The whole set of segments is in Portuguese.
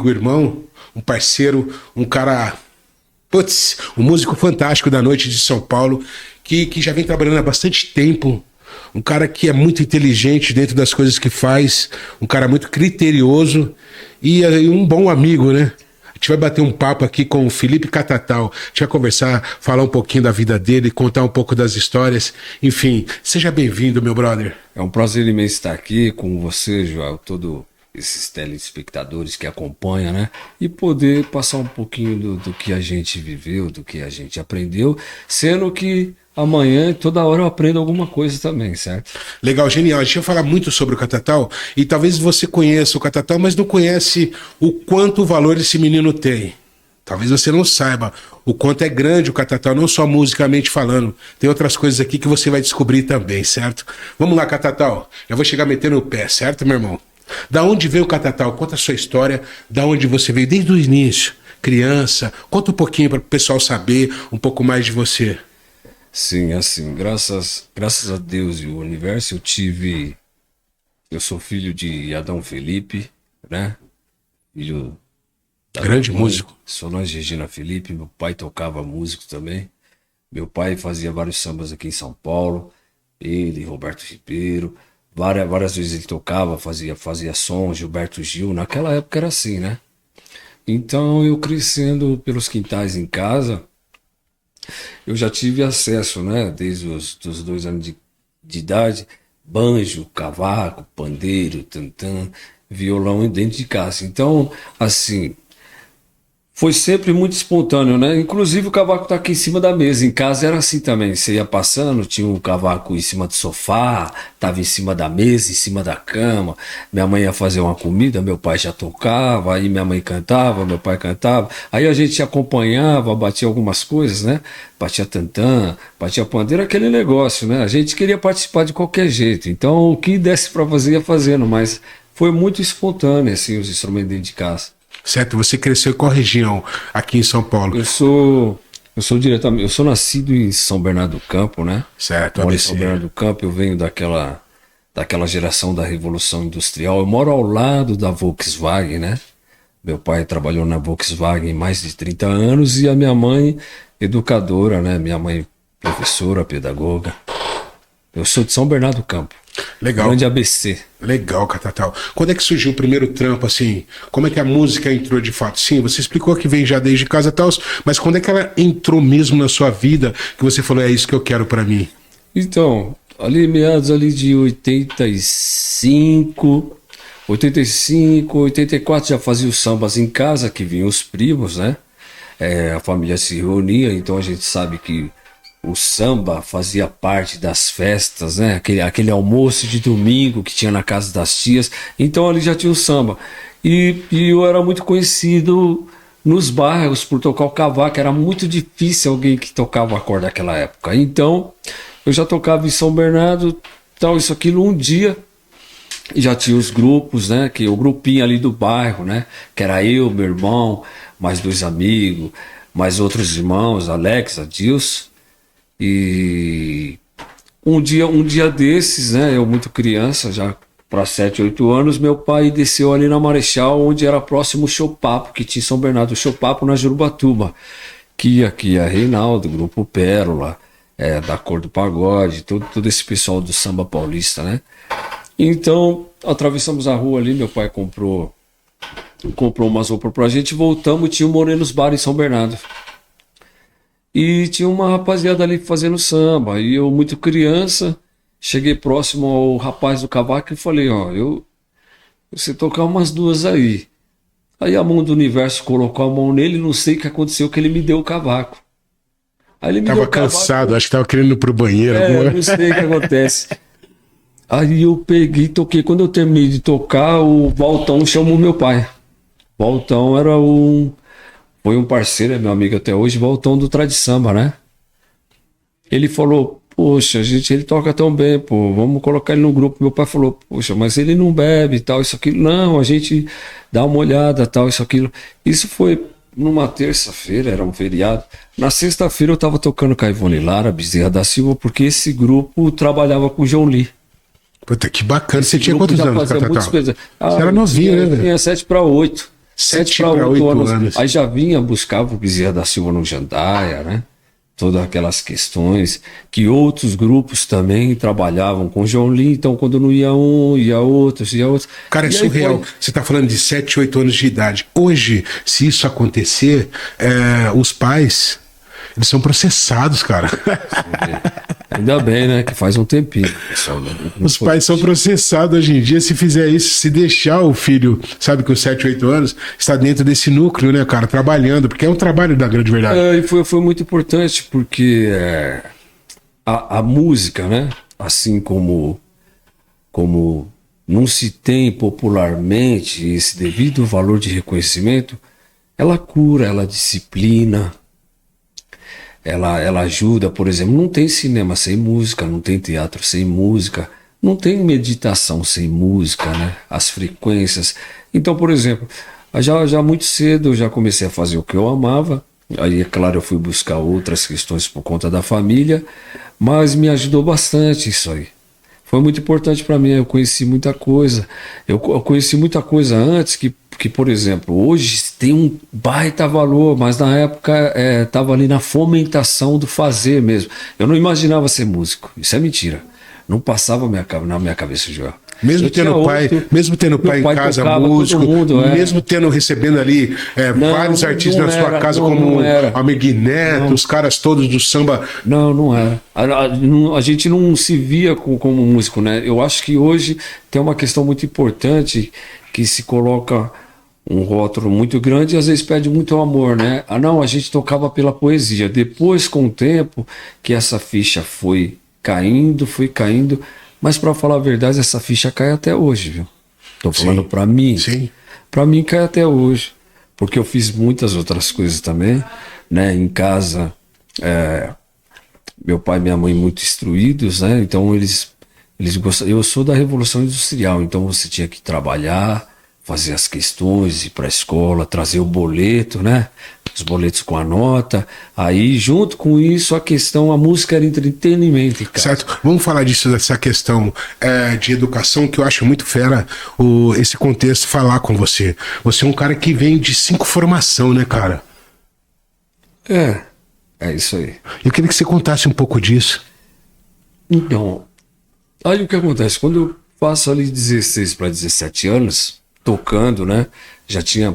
amigo, irmão, um parceiro, um cara, putz, um músico fantástico da noite de São Paulo, que já vem trabalhando há bastante tempo, um cara que é muito inteligente dentro das coisas que faz, um cara muito criterioso e um bom amigo, né? A gente vai bater um papo aqui com o Felipe Catatal, a gente vai conversar, falar um pouquinho da vida dele, contar um pouco das histórias, enfim, seja bem-vindo, meu brother. É um prazer imenso estar aqui com você, Joel, todos esses telespectadores que acompanham, né? E poder passar um pouquinho do que a gente viveu, do que a gente aprendeu, sendo que amanhã, toda hora eu aprendo alguma coisa também, certo? Legal, genial. A gente vai falar muito sobre o Catatal e talvez você conheça o Catatal, mas não conhece o quanto valor esse menino tem. Talvez você não saiba o quanto é grande o Catatal, não só musicalmente falando. Tem outras coisas aqui que você vai descobrir também, certo? Vamos lá, Catatal. Já vou chegar metendo o pé, certo, meu irmão? Da onde veio o Catatal? Conta a sua história, da onde você veio desde o início, criança. Conta um pouquinho para o pessoal saber um pouco mais de você. Sim, assim, graças a Deus e o universo, eu sou filho de Adão Felipe, né? Filho da Grande mãe, músico. Solange Regina Felipe, meu pai tocava músico também. Meu pai fazia vários sambas aqui em São Paulo, ele, Roberto Ribeiro, várias vezes ele tocava, fazia som, Gilberto Gil, naquela época era assim, né? Então eu crescendo pelos quintais em casa, eu já tive acesso, né, desde dos 2 anos de idade, banjo, cavaco, pandeiro, tantã, violão dentro de casa. Então, assim, foi sempre muito espontâneo, né? Inclusive o cavaco tá aqui em cima da mesa. Em casa era assim também. Você ia passando, tinha um cavaco em cima do sofá, tava em cima da mesa, em cima da cama. Minha mãe ia fazer uma comida, meu pai já tocava, aí minha mãe cantava, meu pai cantava. Aí a gente acompanhava, batia algumas coisas, né? Batia tantã, batia pandeiro, aquele negócio, né? A gente queria participar de qualquer jeito. Então o que desse para fazer ia fazendo, mas foi muito espontâneo, assim, os instrumentos dentro de casa. Certo, você cresceu em qual região aqui em São Paulo? Eu sou diretamente, eu sou nascido em São Bernardo do Campo, né? Certo, Moro em ABC. São Bernardo do Campo, eu venho daquela geração da Revolução Industrial. Eu moro ao lado da Volkswagen, né? Meu pai trabalhou na Volkswagen mais de 30 anos e a minha mãe, educadora, né? Minha mãe, professora, pedagoga. Eu sou de São Bernardo do Campo. Legal. Grande ABC. Legal, Catatal. Quando é que surgiu o primeiro trampo, assim? Como é que a música entrou de fato? Sim, você explicou que vem já desde casa e tal, mas quando é que ela entrou mesmo na sua vida, que você falou, é isso que eu quero pra mim? Então, ali meados ali de 85, 84 já fazia os sambas em casa, que vinham os primos, né? A família se reunia, então a gente sabe que o samba fazia parte das festas, né? Aquele almoço de domingo que tinha na casa das tias. Então ali já tinha o samba. E eu era muito conhecido nos bairros por tocar o cavaco. Era muito difícil alguém que tocava acorde naquela época. Então eu já tocava em São Bernardo, tal, isso, aquilo. Um dia já tinha os grupos, né? O grupinho ali do bairro, né? Que era eu, meu irmão, mais 2 amigos, mais outros irmãos, Alex, Adilson. E um dia desses, né, eu muito criança, já para 7, 8 anos, meu pai desceu ali na Marechal, onde era próximo o Chopapo, que tinha em São Bernardo, o Chopapo na Jurubatuba, que aqui é Reinaldo, Grupo Pérola, da Cor do Pagode, todo esse pessoal do samba paulista, né? Então, atravessamos a rua ali, meu pai comprou umas roupas pra gente, voltamos e tinha o Morenos Bar em São Bernardo. E tinha uma rapaziada ali fazendo samba. E eu, muito criança, cheguei próximo ao rapaz do cavaco e falei, ó, você tocar umas 2 aí. Aí a mão do universo colocou a mão nele, não sei o que aconteceu, que ele me deu o cavaco. Aí ele me Tava deu o cavaco, cansado, acho que tava querendo ir pro banheiro. não sei o que acontece. Aí eu peguei e toquei. Quando eu terminei de tocar, o Valtão chamou meu pai. Valtão foi um parceiro, é meu amigo até hoje, Valtão do Tradisamba, né? Ele falou, poxa, ele toca tão bem, pô, vamos colocar ele no grupo. Meu pai falou, poxa, mas ele não bebe, tal, isso, aquilo. Não, a gente dá uma olhada, tal, isso, aquilo. Isso foi numa terça-feira, era um feriado. Na sexta-feira eu tava tocando com a Ivone Lara, Bezerra da Silva, porque esse grupo trabalhava com o João Lee. Puta, que bacana. Você tinha quantos anos, Catatal? Você era novinho, né, velho? Tinha 7 para 8. 7 para 8 anos. Aí já vinha buscar o Bezerra da Silva no Jandaia, né? Todas aquelas questões que outros grupos também trabalhavam com o João Lins, então quando não ia um, ia outros, ia outros. Cara, é surreal. Você está falando de 7, 8 anos de idade. Hoje, se isso acontecer, os pais, eles são processados, cara. Ainda bem, né? Que faz um tempinho. Pessoal, os pais são processados hoje em dia. Se fizer isso, se deixar o filho, sabe, com 7, 8 anos, está dentro desse núcleo, né, cara, trabalhando, porque é um trabalho da grande verdade. E foi muito importante, porque a música, né? Assim como não se tem popularmente esse devido valor de reconhecimento, ela cura, ela disciplina. Ela ajuda, por exemplo, não tem cinema sem música, não tem teatro sem música, não tem meditação sem música, né? As frequências. Então, por exemplo, já muito cedo eu já comecei a fazer o que eu amava. Aí, é claro, eu fui buscar outras questões por conta da família, mas me ajudou bastante isso aí. Foi muito importante para mim, eu conheci muita coisa. Eu conheci muita coisa antes que, por exemplo, hoje tem um baita valor, mas na época estava ali na fomentação do fazer mesmo. Eu não imaginava ser músico, isso é mentira. Não passava na minha cabeça, Joel. Mesmo tendo pai em casa, músico, mesmo recebendo ali vários artistas na sua casa, como Amiguinho Neto, os caras todos do samba. Não era. A gente não se via como músico, né? Eu acho que hoje tem uma questão muito importante que se coloca um rótulo muito grande e às vezes pede muito amor, né? A gente tocava pela poesia. Depois, com o tempo, que essa ficha foi caindo, mas para falar a verdade, essa ficha cai até hoje, viu? Tô falando para mim. Sim. Para mim cai até hoje, porque eu fiz muitas outras coisas também, né? Em casa, meu pai e minha mãe muito instruídos, né? Então eles gostavam. Eu sou da Revolução Industrial, então você tinha que trabalhar, fazer as questões, ir para a escola, trazer o boleto, né? Os boletos com a nota. Aí, junto com isso, a música era entretenimento. Cara. Certo. Vamos falar dessa questão de educação, que eu acho muito fera esse contexto falar com você. Você é um cara que vem de 5 formação, né, cara? É isso aí. Eu queria que você contasse um pouco disso. Então, aí o que acontece? Quando eu faço ali 16 para 17 anos, tocando, né? Já tinha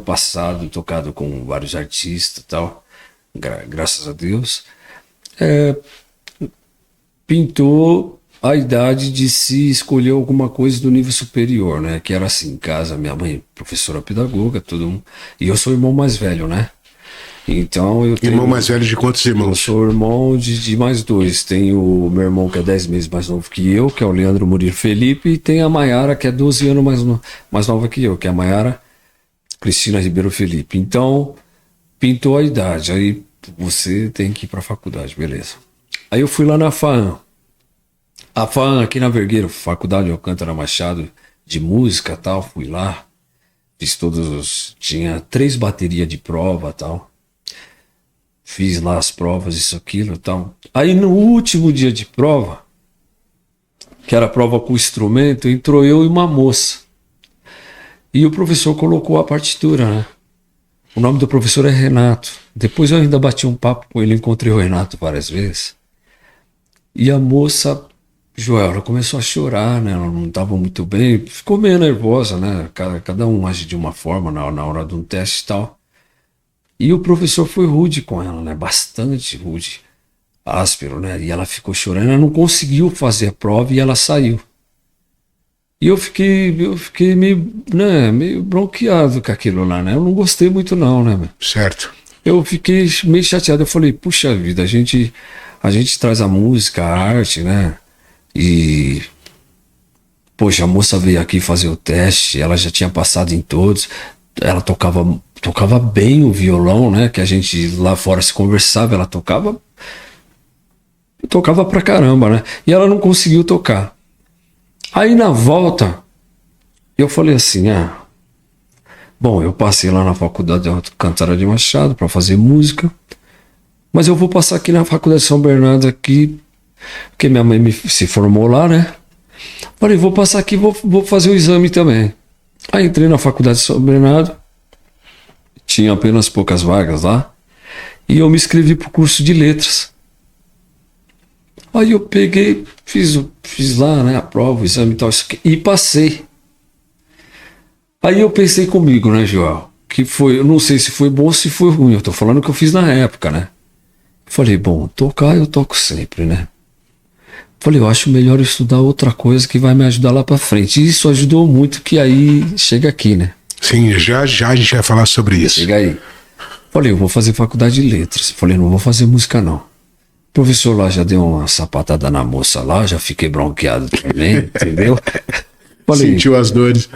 tocado com vários artistas e tal, graças a Deus. Pintou a idade de se escolher alguma coisa do nível superior, né? Que era assim, em casa, minha mãe, professora pedagoga, todo mundo. E eu sou o irmão mais velho, né? Então eu tenho... Irmão mais velho de quantos irmãos? Eu sou irmão de mais 2. Tenho o meu irmão que é 10 meses mais novo que eu, que é o Leandro Murilo Felipe, e tem a Maiara, que é 12 anos mais nova que eu, que é a Maiara Cristina Ribeiro Felipe. Então, pintou a idade. Aí você tem que ir para a faculdade, beleza. Aí eu fui lá na FAAM. A FAAM aqui na Vergueiro, Faculdade Alcântara Machado de Música e tal, fui lá. Fiz tinha 3 baterias de prova e tal. Fiz lá as provas, isso, aquilo e tal. Aí no último dia de prova, que era prova com instrumento, entrou eu e uma moça. E o professor colocou a partitura, né? O nome do professor é Renato. Depois eu ainda bati um papo com ele, encontrei o Renato várias vezes. E a moça, Joel, ela começou a chorar, né? Ela não estava muito bem, ficou meio nervosa, né? Cada um age de uma forma na hora de um teste e tal. E o professor foi rude com ela, né? Bastante rude, áspero, né? E ela ficou chorando, ela não conseguiu fazer a prova e ela saiu. E eu fiquei meio bronqueado com aquilo lá, né? Eu não gostei muito não, né? Certo. Eu fiquei meio chateado, eu falei, puxa vida, a gente traz a música, a arte, né? E... Poxa, a moça veio aqui fazer o teste, ela já tinha passado em todos, ela tocava bem o violão, né? Que a gente lá fora se conversava, ela tocava pra caramba, né? E ela não conseguiu tocar. Aí na volta, eu falei assim, bom, eu passei lá na Faculdade de Alcântara de Machado para fazer música, mas eu vou passar aqui na Faculdade de São Bernardo aqui, porque minha mãe se formou lá, né? Falei, vou passar aqui, vou fazer o exame também. Aí entrei na Faculdade de São Bernardo, tinha apenas poucas vagas lá, e eu me inscrevi pro curso de letras. Aí eu peguei, fiz lá, né, a prova, o exame e tal, e passei. Aí eu pensei comigo, né, Joel, que foi, eu não sei se foi bom ou se foi ruim, eu tô falando o que eu fiz na época, né. Falei, bom, tocar eu toco sempre, né. Falei, eu acho melhor eu estudar outra coisa que vai me ajudar lá pra frente. E isso ajudou muito, que aí chega aqui, né. Sim, já a gente vai falar sobre isso. Chega aí. Falei, eu vou fazer faculdade de letras. Falei, não vou fazer música não. O professor lá já deu uma sapatada na moça lá, já fiquei bronqueado também, entendeu? Falei, sentiu as dores.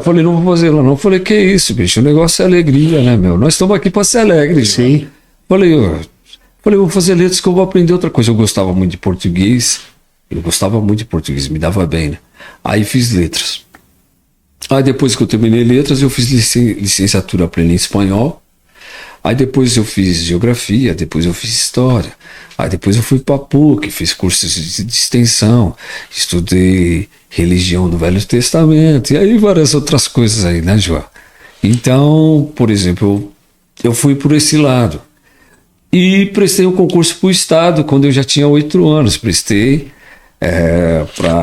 Falei, não vou fazer lá não. Falei, que isso, bicho, o negócio é alegria, né, meu? Nós estamos aqui pra ser alegres. Sim. Falei, eu vou fazer letras que eu vou aprender outra coisa. Eu gostava muito de português, me dava bem, né? Aí fiz letras. Aí depois que eu terminei letras, eu fiz licenciatura plena em espanhol. Aí depois eu fiz geografia, depois eu fiz história. Aí depois eu fui para PUC, fiz cursos de extensão, estudei religião do Velho Testamento, e aí várias outras coisas aí, né, João? Então, por exemplo, eu fui por esse lado. E prestei um concurso para o Estado quando eu já tinha 8 anos. Prestei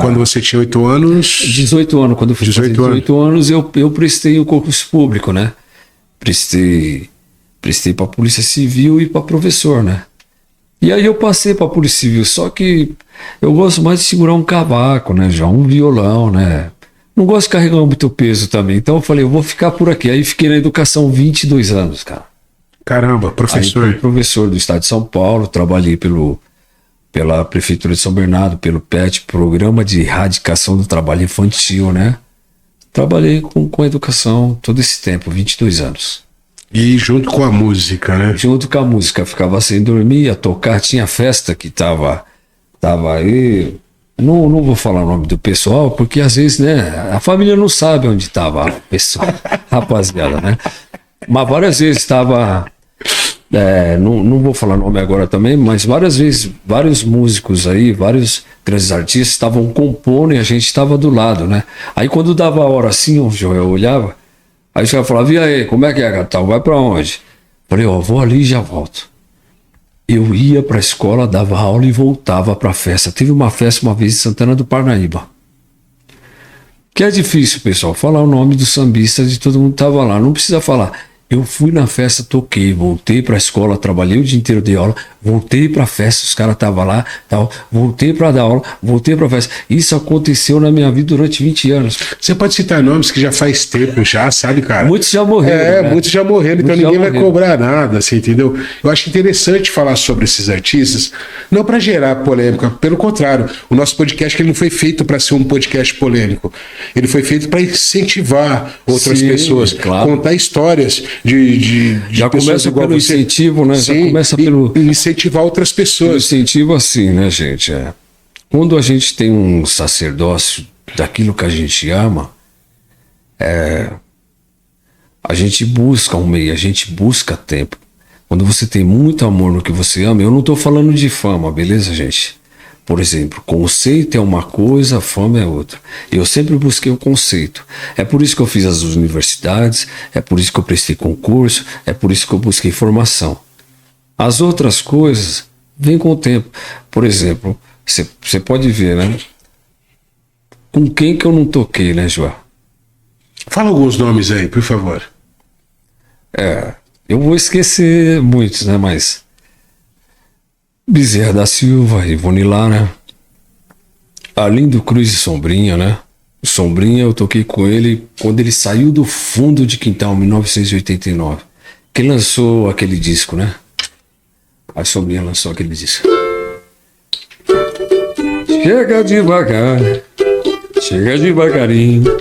Quando você tinha 8 anos? 18 anos, quando eu fiz 18 anos, eu prestei o concurso público, né? Prestei para Polícia Civil e para professor, né? E aí eu passei para Polícia Civil, só que eu gosto mais de segurar um cavaco, né? Já um violão, né? Não gosto de carregar muito peso também, então eu falei, eu vou ficar por aqui. Aí fiquei na educação 22 anos, cara. Caramba, professor. Aí fui professor do Estado de São Paulo, trabalhei pela Prefeitura de São Bernardo, pelo PET, Programa de Erradicação do Trabalho Infantil, né? Trabalhei com educação todo esse tempo, 22 anos. E junto com a música, né? Junto com a música, ficava sem dormir, ia tocar, tinha festa que tava aí. Não vou falar o nome do pessoal, porque às vezes, né, a família não sabe onde tava a pessoa, rapaziada, né? Mas várias vezes estava. Não vou falar nome agora também, mas várias vezes, vários músicos aí, vários grandes artistas estavam compondo e a gente estava do lado, né? Aí quando dava a hora assim, o Joel olhava, aí o Joel falava, e aí, como é que é, Gatal? Vai pra onde? Falei, vou ali e já volto. Eu ia pra escola, dava aula e voltava pra festa. Teve uma festa uma vez em Santana do Parnaíba. Que é difícil, pessoal, falar o nome do sambista de todo mundo que tava lá. Não precisa falar. Eu fui na festa, toquei, voltei pra escola, trabalhei o dia inteiro de aula, voltei pra festa, os caras estavam lá, tal, voltei pra dar aula, voltei pra festa. Isso aconteceu na minha vida durante 20 anos. Você pode citar nomes que já faz tempo, já, sabe, cara? Muitos já morreram. Né? Muitos já morreram, então ninguém vai cobrar nada, assim, entendeu? Eu acho interessante falar sobre esses artistas, não pra gerar polêmica, pelo contrário, o nosso podcast ele não foi feito pra ser um podcast polêmico, ele foi feito pra incentivar outras pessoas, claro. Contar histórias de já começa pelo você. Incentivo, né? Sim, já começa pelo incentivar outras pessoas. Incentivo assim, né, gente? Quando a gente tem um sacerdócio daquilo que a gente ama, a gente busca um meio, a gente busca tempo. Quando você tem muito amor no que você ama, eu não estou falando de fama, beleza, gente? Por exemplo, conceito é uma coisa, fama é outra. Eu sempre busquei o conceito. É por isso que eu fiz as universidades, é por isso que eu prestei concurso, é por isso que eu busquei formação. As outras coisas vêm com o tempo. Por exemplo, você pode ver, né? Com quem que eu não toquei, né, João? Fala alguns nomes aí, por favor. Eu vou esquecer muitos, né, mas... Bezerra da Silva, Ivone Lara, Arlindo Cruz e Sombrinha, né? O Sombrinha eu toquei com ele quando ele saiu do Fundo de Quintal, em 1989. Que lançou aquele disco, né? A Sombrinha lançou aquele disco. Chega devagar, chega devagarinho,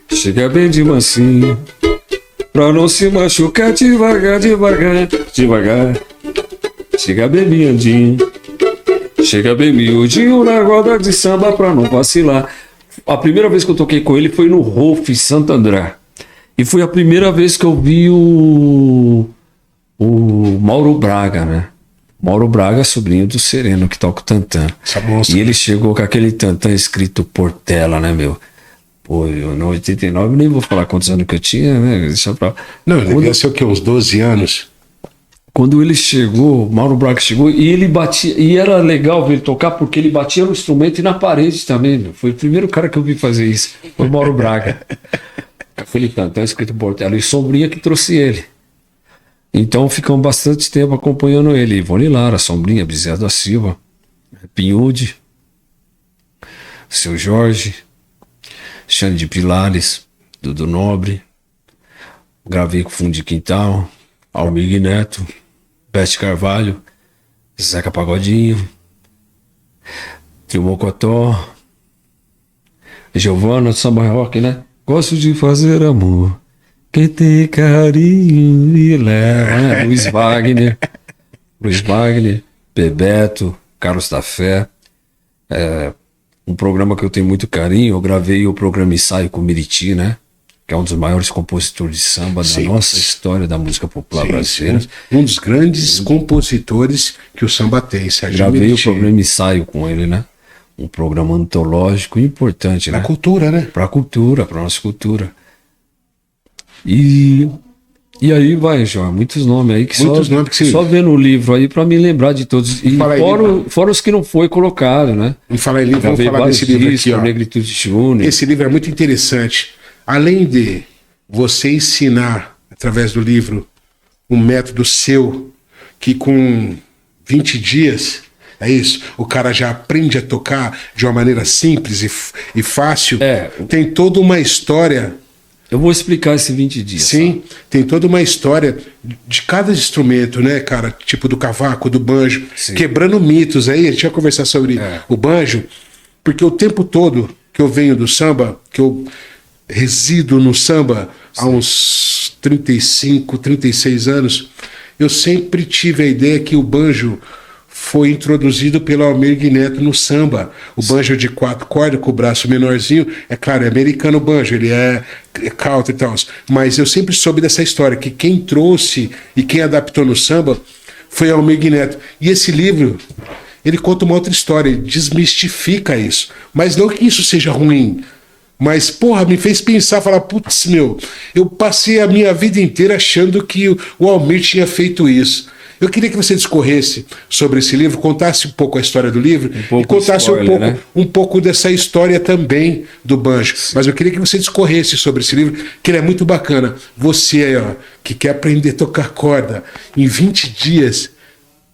chega bem de mansinho, pra não se machucar devagar, devagar, devagar. Chega bem miudinho, chega bem miudinho na roda de samba pra não vacilar. A primeira vez que eu toquei com ele foi no Rolf Santo André. E foi a primeira vez que eu vi o Mauro Braga, né? Mauro Braga, sobrinho do Sereno, que toca o tantã. E ele chegou com aquele tantã escrito Portela, né, meu? Pô, eu, no 89 nem vou falar quantos anos que eu tinha, né? Deixa pra... Não, ele devia ser o quê? Uns 12 anos? Quando ele chegou, o Mauro Braga chegou, e ele batia, e era legal ver ele tocar, porque ele batia no instrumento e na parede também, meu. Foi o primeiro cara que eu vi fazer isso, foi o Mauro Braga. Foi ele cantando, escrito Portela, e Sombrinha que trouxe ele. Então ficamos bastante tempo acompanhando ele. Ivone Lara, Sombrinha, Bezerra da Silva, Pinhude, Seu Jorge, Xande de Pilares, Dudu Nobre, gravei com Fundo de Quintal, Almir Neto, Bete Carvalho, Zeca Pagodinho, Trio Mocotó, Giovana do Samba Rock, né? Gosto de fazer amor, quem tem carinho e leva, né? Luiz Wagner, Bebeto, Carlos da Fé. Um programa que eu tenho muito carinho, eu gravei o programa Ensaio com o Miriti, né? Que é um dos maiores compositores de samba da nossa história da música popular brasileira. Um dos grandes compositores que o samba tem, Sérgio Gravei Miriti. o programa Ensaio com ele, né? Um programa antológico importante, Pra né? cultura, né? Pra cultura, pra nossa cultura. E aí vai, João, muitos nomes aí que Muitos nomes que você- só vendo o livro aí pra me lembrar de todos. E Fala aí, fora os que não foi colocado, né? Em falar em livro, vamos Gravei falar vários desse livro discos, aqui, ó. Negritude Júnior. Esse livro é muito interessante. Além de você ensinar, através do livro, um método seu, que com 20 dias, é isso, o cara já aprende a tocar de uma maneira simples e fácil. Tem toda uma história. Eu vou explicar esse 20 dias. Sim, tem toda uma história de cada instrumento, né, cara? Tipo do cavaco, do banjo, Sim. quebrando mitos aí. A gente vai conversar sobre o banjo, porque o tempo todo que eu venho do samba, que eu resido no samba há uns 35, 36 anos, eu sempre tive a ideia que o banjo foi introduzido pelo Almir Neto no samba. O banjo de 4 cordas, com o braço menorzinho, é claro, é americano o banjo, ele é country e tal. Mas eu sempre soube dessa história, que quem trouxe e quem adaptou no samba foi Almir Neto. E esse livro, ele conta uma outra história, ele desmistifica isso. Mas não que isso seja ruim, mas, porra, me fez pensar, falar, putz, meu, eu passei a minha vida inteira achando que o Almir tinha feito isso. Eu queria que você discorresse sobre esse livro, contasse um pouco a história do livro e contasse spoiler, um pouco dessa história também do banjo. Sim. Mas eu queria que você discorresse sobre esse livro, que ele é muito bacana. Você aí, ó, que quer aprender a tocar corda em 20 dias,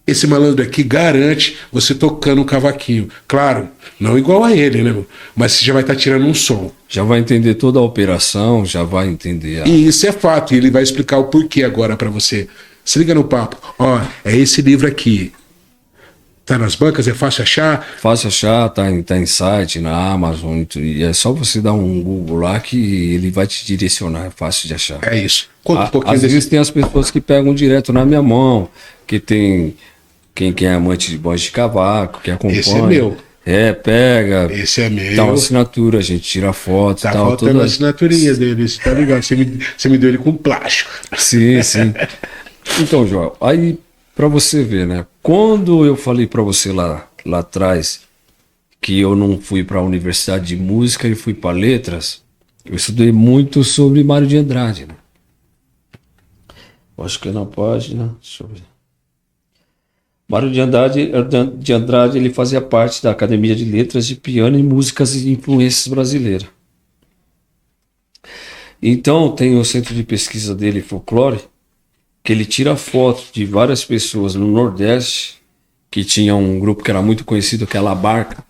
esse malandro aqui garante você tocando um cavaquinho. Claro, não igual a ele, né? Mas você já vai estar tirando um som. Já vai entender toda a operação, já vai entender. E isso é fato, e ele vai explicar o porquê agora para você. Se liga no papo. Ó, é esse livro aqui. Tá nas bancas, é fácil achar? Fácil achar, tá em site, na Amazon, e é só você dar um Google lá que ele vai te direcionar, é fácil de achar. É isso. Conta um pouquinho às vezes tem as pessoas que pegam direto na minha mão, que tem quem é amante de banjo de cavaco, que acompanha. Esse é meu. Pega. Esse é meu. Dá uma assinatura, a gente tira foto. Tá tal, faltando a assinaturinha dele, tá ligado? Você me deu ele com plástico. Sim, sim. Então, João, aí pra você ver, né? Quando eu falei pra você lá atrás que eu não fui pra universidade de música e fui pra letras, eu estudei muito sobre Mário de Andrade, né? Acho que é na página, deixa eu ver. Mário de Andrade, ele fazia parte da Academia de Letras de Piano e Músicas e Influências Brasileiras. Então, tem o centro de pesquisa dele, Folclore, que ele tira foto de várias pessoas no Nordeste, que tinha um grupo que era muito conhecido, que é a La Barca.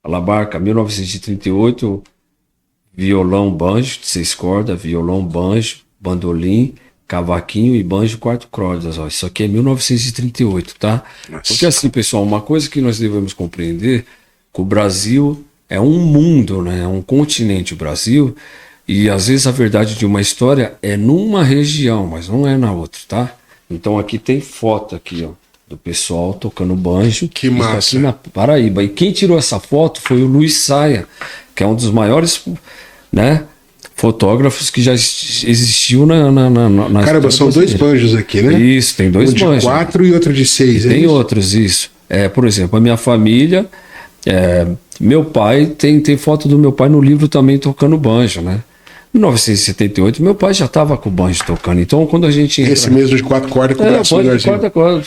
A La Barca, 1938, violão, banjo, de 6 cordas, violão, banjo, bandolim, cavaquinho e banjo 4 cordas. Ó. Isso aqui é 1938, tá? Nossa. Porque assim, pessoal, uma coisa que nós devemos compreender, que o Brasil é um mundo, né? É um continente, o Brasil. E às vezes a verdade de uma história é numa região, mas não é na outra, tá? Então aqui tem foto aqui, ó, do pessoal tocando banjo. Que massa. Aqui na Paraíba. E quem tirou essa foto foi o Luiz Saia, que é um dos maiores, né, fotógrafos que já existiu na Caramba, são brasileira. 2 banjos aqui, né? Isso, tem 2 banjos. Um de 4 e outro de 6. Tem outros, isso. Por exemplo, a minha família Meu pai, tem foto do meu pai no livro também tocando banjo, né? Em 1978, meu pai já estava com o banjo tocando. Então, quando a gente entra... Esse mesmo de 4 cordas com o braço banjo de 4 cordas.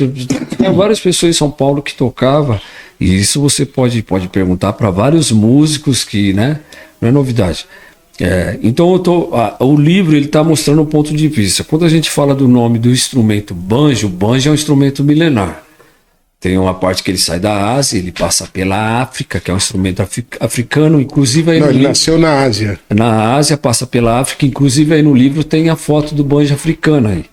Tem várias pessoas em São Paulo que tocavam. E isso você pode perguntar para vários músicos que, né? Não é novidade. Então, o livro ele está mostrando um ponto de vista. Quando a gente fala do nome do instrumento banjo, o banjo é um instrumento milenar. Tem uma parte que ele sai da Ásia, ele passa pela África, que é um instrumento africano, inclusive aí ele nasceu na Ásia. Na Ásia, passa pela África, inclusive aí no livro tem a foto do banjo africano aí,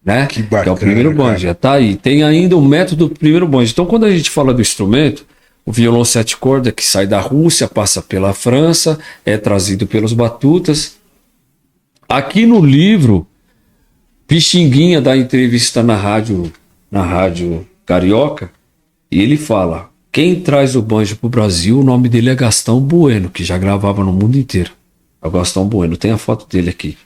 né? Que bacana, que é o primeiro banjo, já tá aí. Tem ainda o método do primeiro banjo. Então, quando a gente fala do instrumento, o violão 7 cordas que sai da Rússia, passa pela França, é trazido pelos batutas. Aqui no livro, Pixinguinha dá entrevista na rádio Carioca, e ele fala: quem traz o banjo para o Brasil, o nome dele é Gastão Bueno, que já gravava no mundo inteiro. É o Gastão Bueno, tem a foto dele aqui.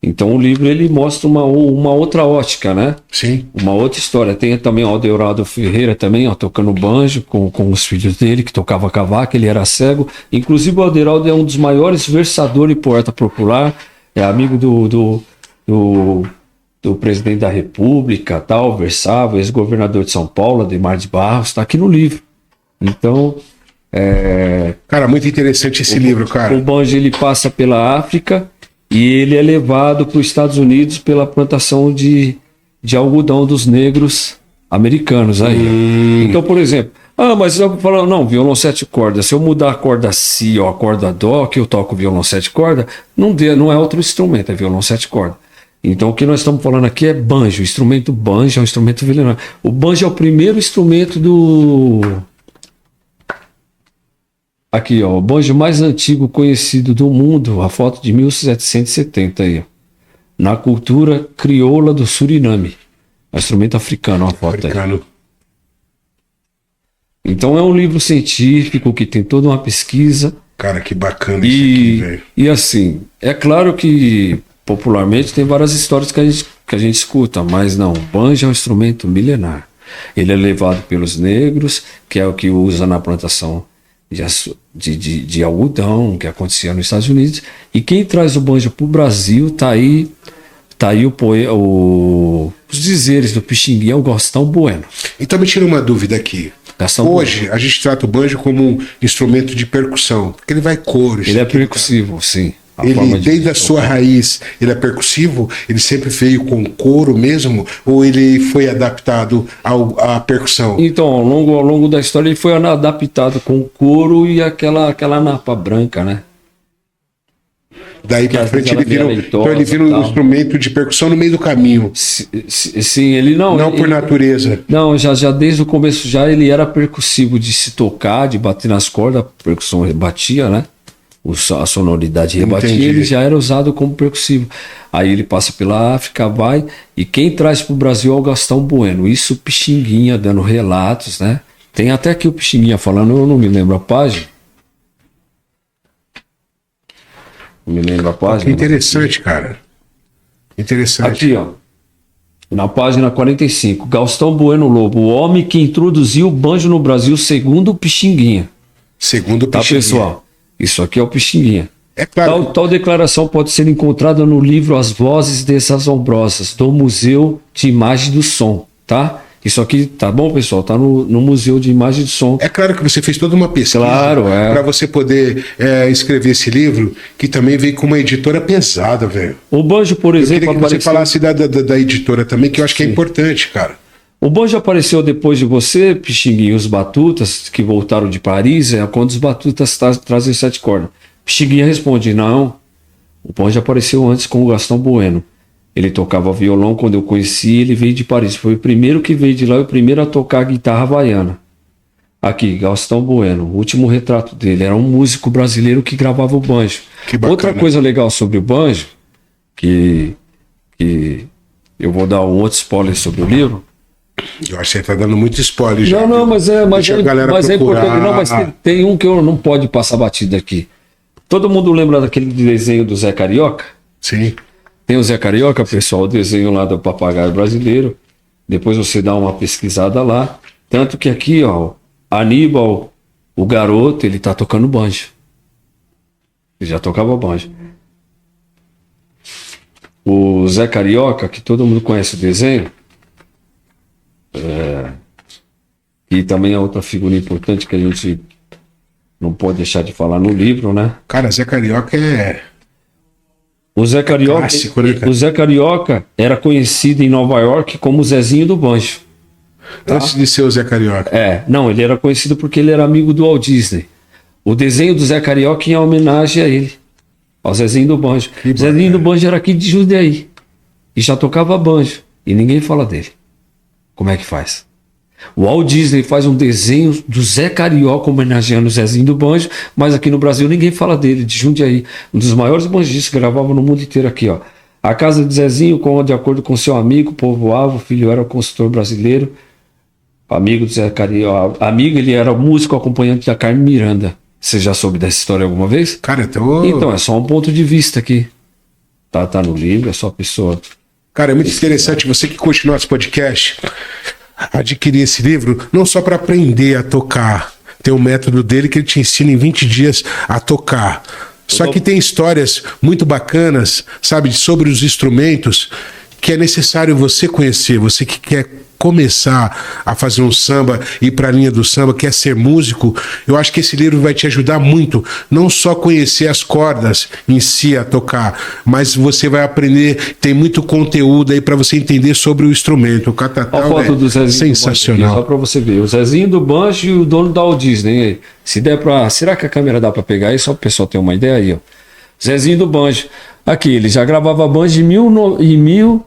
Então o livro ele mostra uma outra ótica, né? Sim. Uma outra história. Tem também o Aldeurado Ferreira também, ó, tocando banjo com os filhos dele, que tocava cavaco, ele era cego. Inclusive o Aldeurado é um dos maiores versadores e poeta popular, é amigo do presidente da República, tal, versava, ex-governador de São Paulo, Ademar de Barros, está aqui no livro. Então, cara, muito interessante esse livro, cara. O banjo ele passa pela África e ele é levado para os Estados Unidos pela plantação de algodão dos negros americanos aí. Então, por exemplo, mas eu falo, não, violão 7 cordas, se eu mudar a corda Si ou a corda Dó, que eu toco violão 7 cordas, não é outro instrumento, é violão 7 cordas. Então o que nós estamos falando aqui é banjo. O instrumento banjo é um instrumento milenar. O banjo é o primeiro instrumento Aqui, ó, o banjo mais antigo conhecido do mundo, a foto de 1770 aí, ó, na cultura crioula do Suriname. É um instrumento africano, a foto aí. Então é um livro científico que tem toda uma pesquisa. Cara, que bacana isso aqui, velho. E assim, é claro que popularmente tem várias histórias que a gente escuta, mas não, o banjo é um instrumento milenar. Ele é levado pelos negros, que é o que usa na plantação de algodão, que acontecia nos Estados Unidos. E quem traz o banjo para o Brasil, tá aí os dizeres do Pixinguinha, é o Gastão Bueno. Então me tira uma dúvida aqui. Hoje a gente trata o banjo como um instrumento de percussão, porque ele vai coro. Ele é percussivo, sim. Ele, desde a sua raiz, ele é percussivo? Ele sempre veio com couro mesmo? Ou ele foi adaptado à percussão? Então, ao longo da história, ele foi adaptado com couro e aquela napa branca, né? Daí pra frente ele vira um instrumento de percussão no meio do caminho. Sim, ele não... Não por natureza. Não, já desde o começo ele era percussivo de se tocar, de bater nas cordas, a percussão batia, né? A sonoridade rebatia, ele já era usado como percussivo. Aí ele passa pela África, vai, e quem traz para o Brasil é o Gastão Bueno. Isso o Pixinguinha dando relatos, né? Tem até aqui o Pixinguinha falando, eu não me lembro a página. Não me lembro a página. Que interessante, cara. Interessante. Aqui, ó. Na página 45, Gastão Bueno Lobo, o homem que introduziu o banjo no Brasil segundo o Pixinguinha. Segundo o Pixinguinha. Tá, pessoal? Isso aqui é o Pixinguinha. É claro. Tal declaração pode ser encontrada no livro As Vozes Desassombrosas, do Museu de Imagem do Som, tá? Isso aqui, tá bom, pessoal? Tá no Museu de Imagem do Som. É claro que você fez toda uma pesquisa para você poder escrever esse livro, que também veio com uma editora pesada, velho. O banjo, por exemplo... Eu queria que você falasse da editora também, que eu acho que é importante, cara. O banjo apareceu depois de você, Pixinguinha, os batutas que voltaram de Paris, quando os batutas trazem 7 cordas. Pixinguinha responde, não, o banjo apareceu antes com o Gastão Bueno. Ele tocava violão quando eu conheci, ele veio de Paris. Foi o primeiro que veio de lá e o primeiro a tocar guitarra havaiana. Aqui, Gastão Bueno, o último retrato dele. Era um músico brasileiro que gravava o banjo. Outra coisa legal sobre o banjo, que eu vou dar um outro spoiler sobre o livro. Eu acho que você tá dando muito spoiler já. Não, mas é importante. Não, mas tem um que eu não pode passar batida aqui. Todo mundo lembra daquele desenho do Zé Carioca? Sim. Tem o Zé Carioca, pessoal, o desenho lá do papagaio brasileiro. Depois você dá uma pesquisada lá. Tanto que aqui, ó, Aníbal O garoto, ele tá tocando banjo. Ele já tocava banjo. O Zé Carioca, que todo mundo conhece o desenho, e também é outra figura importante que a gente não pode deixar de falar no livro, né? Cara, Zé Carioca é... O Zé Carioca, clássico, né, cara? o Zé Carioca era conhecido em Nova York como o Zezinho do Banjo. Tá? Antes de ser o Zé Carioca. Não, ele era conhecido porque ele era amigo do Walt Disney. O desenho do Zé Carioca em homenagem a ele, ao Zezinho do Banjo. O Zezinho do Banjo era aqui de Jundiaí e já tocava banjo e ninguém fala dele. Como é que faz? O Walt Disney faz um desenho do Zé Carioca homenageando o Zezinho do Banjo, mas aqui no Brasil ninguém fala dele, de Jundiaí. Um dos maiores banjistas que gravavam no mundo inteiro aqui, ó. A casa de Zezinho, de acordo com seu amigo, povoava, o filho era o consultor brasileiro, amigo do Zé Carioca. Amigo, ele era músico acompanhante da Carmen Miranda. Você já soube dessa história alguma vez? Cara, então... Então, é só um ponto de vista aqui. Tá no livro, é só a pessoa... Cara, é muito interessante você que curte nosso podcast adquirir esse livro, não só para aprender a tocar. Tem um método dele que ele te ensina em 20 dias a tocar. Só que tem histórias muito bacanas, sabe, sobre os instrumentos que é necessário você conhecer. Você que quer começar a fazer um samba, ir para a linha do samba, quer ser músico, eu acho que esse livro vai te ajudar muito, não só conhecer as cordas em si a tocar, mas você vai aprender, tem muito conteúdo aí para você entender sobre o instrumento. O catatal a foto do Zezinho sensacional. Do banjo, só para você ver, o Zezinho do Banjo e o dono da Walt Disney. Aí. Se der para, será que a câmera dá para pegar aí só para o pessoal ter uma ideia aí, ó. Zezinho do Banjo. Aqui, ele já gravava banjo em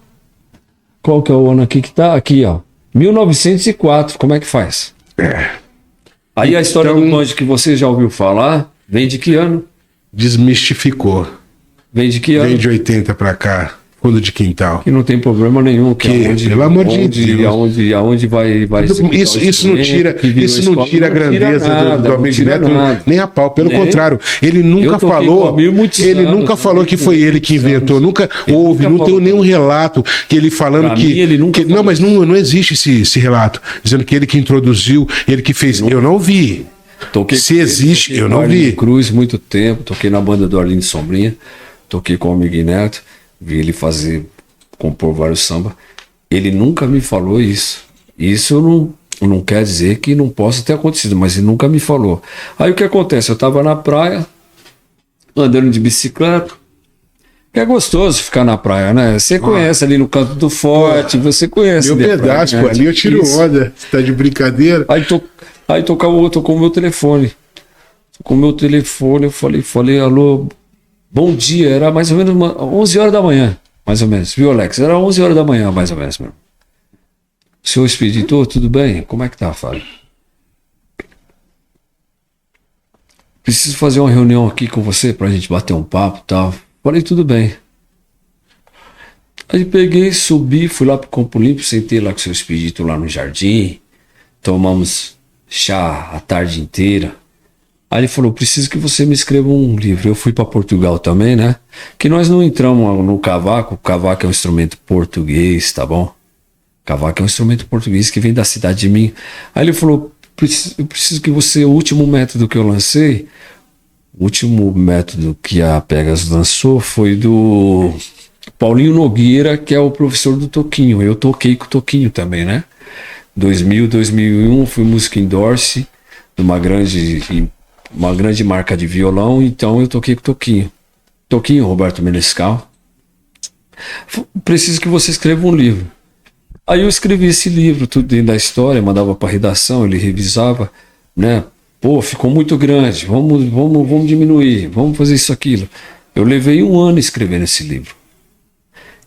qual que é o ano aqui que tá? Aqui, ó. 1904. Como é que faz? Aí a história do banjo que você já ouviu falar, vem de que ano? Desmistificou. Vem de que ano? Vem de 80 para cá. Fundo de quintal. Que não tem problema nenhum. Pelo amor de Deus. Aonde vai isso não tira a grandeza do amigo Neto, nem a pau. Pelo contrário, ele nunca falou que foi ele que inventou. Nunca houve, não tem nenhum relato que ele falando que não, mas não existe esse relato dizendo que ele que introduziu, ele que fez. Eu não vi. Se existe, eu não vi. Cruz muito tempo, toquei na banda do Arlindo Sombrinha, toquei com o amigo Neto. Vi ele compor vários samba. Ele nunca me falou isso. Isso não quer dizer que não possa ter acontecido, mas ele nunca me falou. Aí o que acontece? Eu tava na praia, andando de bicicleta. Que é gostoso ficar na praia, né? Você conhece ali no Canto do Forte, você conhece. Meu pedaço, praia, né? Ali eu tiro onda. Você tá de brincadeira? Aí tocou o meu telefone. Com o meu telefone, eu falei, alô... Bom dia, era mais ou menos 11 horas da manhã, mais ou menos, viu, Alex? Era 11 horas da manhã, mais ou menos. Meu. Senhor expeditor, tudo bem? Como é que tá, Fábio? Preciso fazer uma reunião aqui com você pra gente bater um papo e tal. Falei, tudo bem. Aí peguei, subi, fui lá pro Campo Limpo, sentei lá com o seu expeditor lá no jardim, tomamos chá a tarde inteira. Aí ele falou, preciso que você me escreva um livro. Eu fui para Portugal também, né? Que nós não entramos no cavaco. O cavaco é um instrumento português, tá bom? Cavaco é um instrumento português que vem da cidade de Minho. Aí ele falou, eu preciso que você... O último método que eu lancei, o último método que a Pegasus lançou foi do Paulinho Nogueira, que é o professor do Toquinho. Eu toquei com o Toquinho também, né? 2000, 2001, fui músico endorse de uma grande marca de violão, então eu toquei com o Toquinho, Roberto Menescal. Preciso que você escreva um livro. Aí eu escrevi esse livro, tudo dentro da história, mandava para redação, ele revisava, né? Pô, ficou muito grande, vamos diminuir, vamos fazer isso, aquilo. Eu levei 1 ano escrevendo esse livro.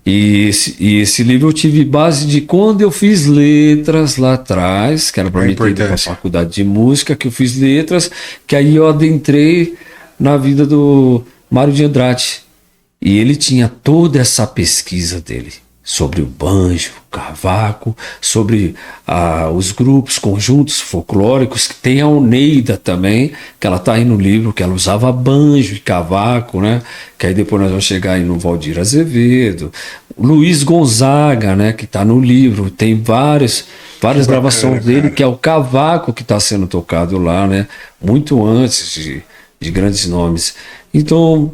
E esse livro eu tive base de quando eu fiz letras lá atrás, que era para mim ter a faculdade de música, que eu fiz letras, que aí eu adentrei na vida do Mário de Andrade. E ele tinha toda essa pesquisa dele sobre o banjo, o cavaco, sobre os grupos, conjuntos folclóricos, que tem a Oneida também, que ela tá aí no livro, que ela usava banjo e cavaco, né? Que aí depois nós vamos chegar aí no Valdir Azevedo, Luiz Gonzaga, né? Que tá no livro, tem vários várias Que bacana, gravações dele, cara. que é o cavaco que está sendo tocado lá, né? Muito antes de grandes nomes. Então,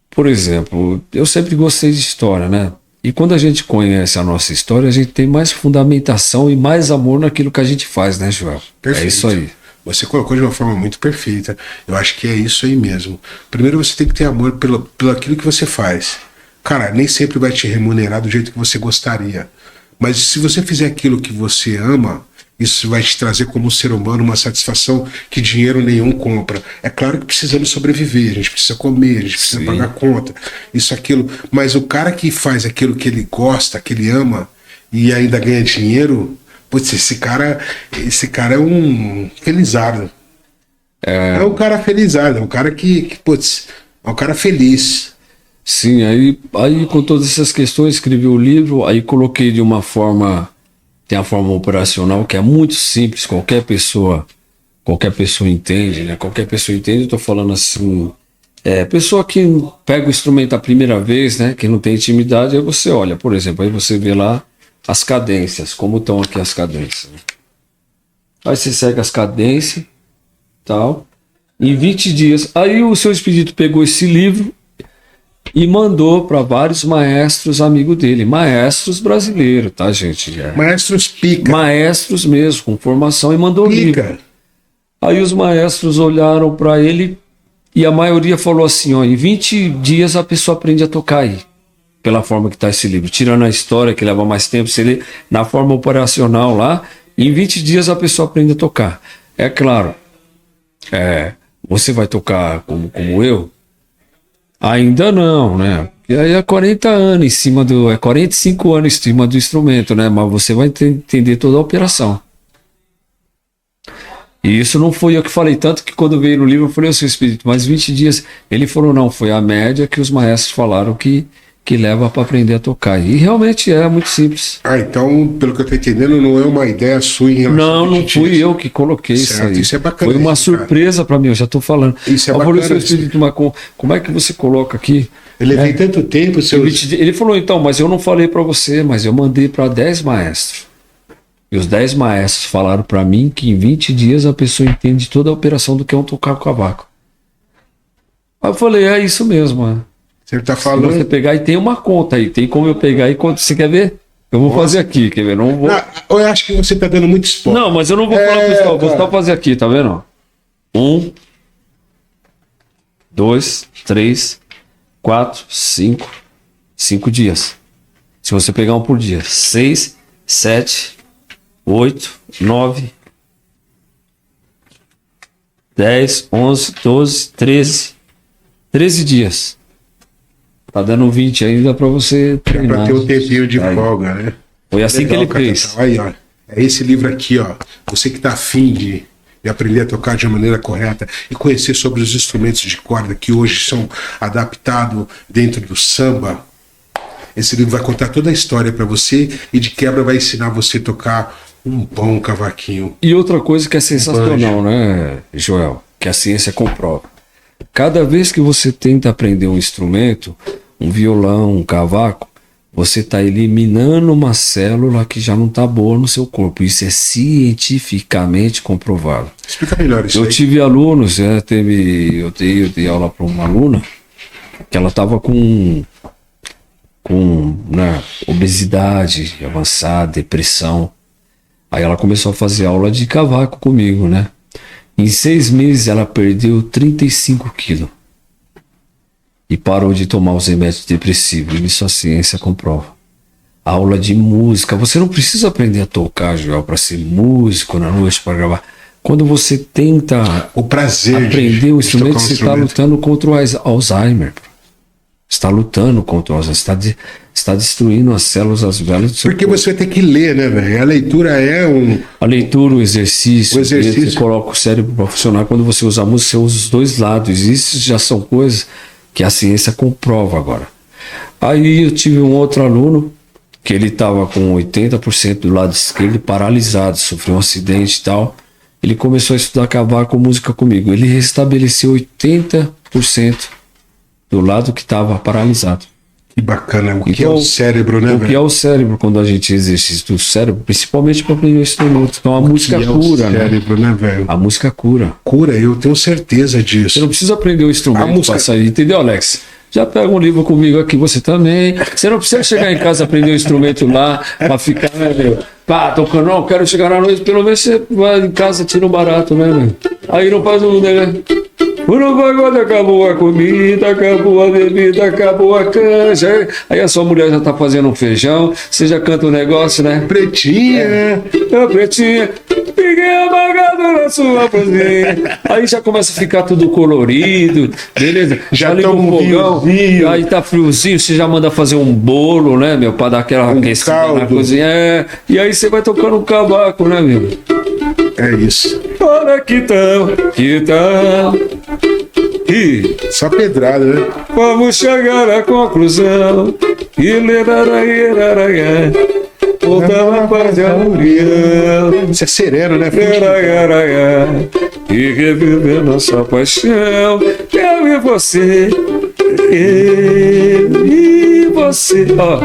por exemplo, eu sempre gostei de história, né? E quando a gente conhece a nossa história, a gente tem mais fundamentação e mais amor naquilo que a gente faz, né, Joel? Perfeito. É isso aí. Você colocou de uma forma muito perfeita. Eu acho que é isso aí mesmo. Primeiro você tem que ter amor pelo aquilo que você faz. Cara, nem sempre vai te remunerar do jeito que você gostaria. Mas se você fizer aquilo que você ama, isso vai te trazer como ser humano uma satisfação que dinheiro nenhum compra. É claro que precisamos sobreviver, a gente precisa comer, a gente precisa Sim. pagar conta, isso, aquilo. Mas o cara que faz aquilo que ele gosta, que ele ama, e ainda ganha dinheiro, putz, esse cara é um felizardo. É um cara felizardo, é um cara putz, é um cara feliz. Sim, aí com todas essas questões, escrevi o livro, aí coloquei de uma forma, tem a forma operacional que é muito simples, qualquer pessoa entende, né? Qualquer pessoa entende, eu tô falando assim, pessoa que pega o instrumento a primeira vez, né? Que não tem intimidade, aí você olha, por exemplo, aí você vê lá as cadências, como estão aqui as cadências. Aí você segue as cadências, tal, em 20 dias, aí o seu Expedito pegou esse livro e mandou para vários maestros amigos dele, maestros brasileiros, tá, gente? Maestros pica. Maestros mesmo, com formação, e mandou o livro. Pica. Aí os maestros olharam para ele e a maioria falou assim, ó, em 20 dias a pessoa aprende a tocar aí, pela forma que tá esse livro. Tirando a história, que leva mais tempo, você lê na forma operacional lá, em 20 dias a pessoa aprende a tocar. É claro, você vai tocar como eu? Ainda não, né? E aí é 40 anos em cima 45 anos em cima do instrumento, né? Mas você vai entender toda a operação. E isso não foi eu que falei, tanto que quando veio no livro eu falei, o seu Espírito, mas 20 dias. Ele falou, não, foi a média que os maestros falaram que leva para aprender a tocar. E realmente é muito simples. Então, pelo que eu tô entendendo, não é uma ideia sua em relação Não fui eu que coloquei isso aí. Isso é bacana. Foi uma isso, cara. surpresa para mim, eu já tô falando. Isso é eu falei, seu bacana. Espírito, mas como é que você coloca aqui? Ele levei tanto tempo, seu... Ele falou, então, mas eu não falei para você, mas eu mandei para 10 maestros. E os 10 maestros falaram para mim que em 20 dias a pessoa entende toda a operação do que é um tocar o cavaco. Aí eu falei, é isso mesmo, mano. Você tá Se falando... você pegar, e tem uma conta aí, tem como eu pegar e quanto você quer ver? Eu vou fazer aqui, quer ver? Não vou... eu acho que você tá dando muito spoiler. Não, mas eu não vou falar pro pessoal, vou só fazer aqui, tá vendo? 1, 2, 3, 4, 5 dias. Se você pegar um por dia, 6, 7, 8, 9, 10, 11, 12, 13 dias. Tá dando 20 ainda pra você treinar. Pra ter um tempinho de folga, né? Foi assim que ele fez. Catatal. Aí, ó. É esse livro aqui, ó. Você que tá afim de aprender a tocar de uma maneira correta e conhecer sobre os instrumentos de corda que hoje são adaptados dentro do samba. Esse livro vai contar toda a história para você e de quebra vai ensinar você a tocar um bom cavaquinho. E outra coisa que é sensacional, né, Joel? Que a ciência comprova. Cada vez que você tenta aprender um instrumento, um violão, um cavaco, você está eliminando uma célula que já não está boa no seu corpo. Isso é cientificamente comprovado. Explica melhor isso Eu aí. tive alunos, eu dei aula para uma aluna que ela estava com obesidade avançada, depressão. Aí ela começou a fazer aula de cavaco comigo, né? Em 6 meses ela perdeu 35 quilos. E parou de tomar os remédios depressivos. Isso a ciência comprova. Aula de música. Você não precisa aprender a tocar, Joel, para ser músico na noite, para gravar. Quando você tenta o prazer aprender o de instrumento, tocar um você está instrumento. lutando contra o Alzheimer. Está lutando contra o Alzheimer. Está destruindo as células, as velas do seu Porque corpo. você vai ter que ler, né, velho? A leitura é A leitura, o exercício, exercício. você coloca o cérebro para funcionar. Quando você usa a música, você usa os dois lados. Isso já são coisas que a ciência comprova agora. Aí eu tive um outro aluno que ele estava com 80% do lado esquerdo paralisado, sofreu um acidente e tal. Ele começou a estudar cavaco, música comigo. Ele restabeleceu 80% do lado que estava paralisado. Que bacana. O que é Então, o cérebro, né, O que é velho? o cérebro quando a gente exercita o cérebro, principalmente para aprender instrumento. Então a música Que é o cura, né? cérebro, né, velho? A música cura. Cura, eu tenho certeza Você disso. não precisa aprender o instrumento A música- para sair, entendeu, Alex? Já pega um livro comigo aqui, você também. Você não precisa chegar em casa e aprender o instrumento lá para ficar, né, meu? Pá, tocando, não, quero chegar na noite, pelo menos você vai em casa, tira um barato, né, meu? Aí não faz um, né? No pagode acabou a comida, acabou a bebida, acabou a canja. Aí a sua mulher já tá fazendo um feijão, você já canta um negócio, né? Pretinha. Ô, pretinha, fiquei apagado na sua cozinha. Aí já começa a ficar tudo colorido, beleza? Já liga toma o um fogão, vinhozinho. aí tá friozinho, você já manda fazer um bolo, né, meu? Pra dar aquela aquecida na caldo. cozinha. É, e aí você vai tocando um cavaco, né, meu? É isso. Olha que tal. E Só pedrada, né? vamos chegar à conclusão. E leraraia, voltava para de união. Isso é sereno, né? Leraraia, e reviver nossa paixão. Eu e você. Eu e você. Ó,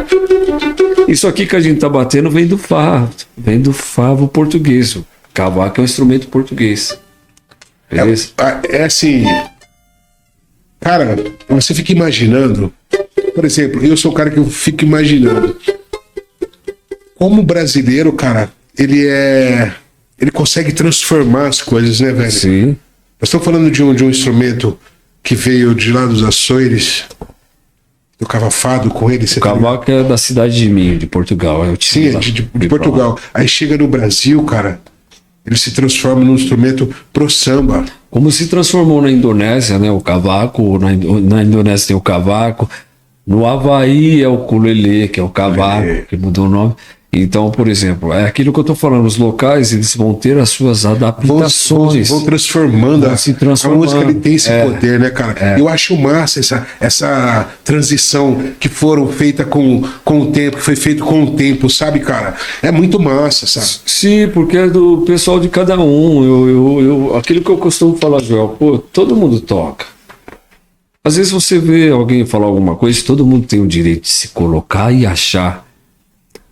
isso aqui que a gente tá batendo vem do fado. Vem do fado português. O cavaco é um instrumento português. Beleza? É assim. Cara, você fica imaginando. Por exemplo, eu sou o cara que eu fico imaginando. Como o brasileiro, cara, ele consegue transformar as coisas, né, velho? Sim. Nós estamos falando de um instrumento que veio de lá dos Açores. Tocava fado com ele. Você O cavaco é da cidade de Minho, de Portugal. É o Sim, time lá. de Portugal. Aí chega no Brasil, cara, ele se transforma num instrumento pro samba. Como se transformou na Indonésia, né? O cavaco, na Indonésia tem o cavaco, no Havaí é o ukulele, que é o cavaco, que mudou o nome. Então, por exemplo, é aquilo que eu estou falando, os locais eles vão ter as suas adaptações. Vão transformando. Vão se transformando. A música ele tem esse poder, né, cara? Eu acho massa essa transição que foram feita com o tempo, que foi feito com o tempo, sabe, cara? É muito massa, sabe? Sim, porque é do pessoal de cada um. Aquilo que eu costumo falar, Joel, pô, todo mundo toca. Às vezes você vê alguém falar alguma coisa, todo mundo tem o direito de se colocar e achar.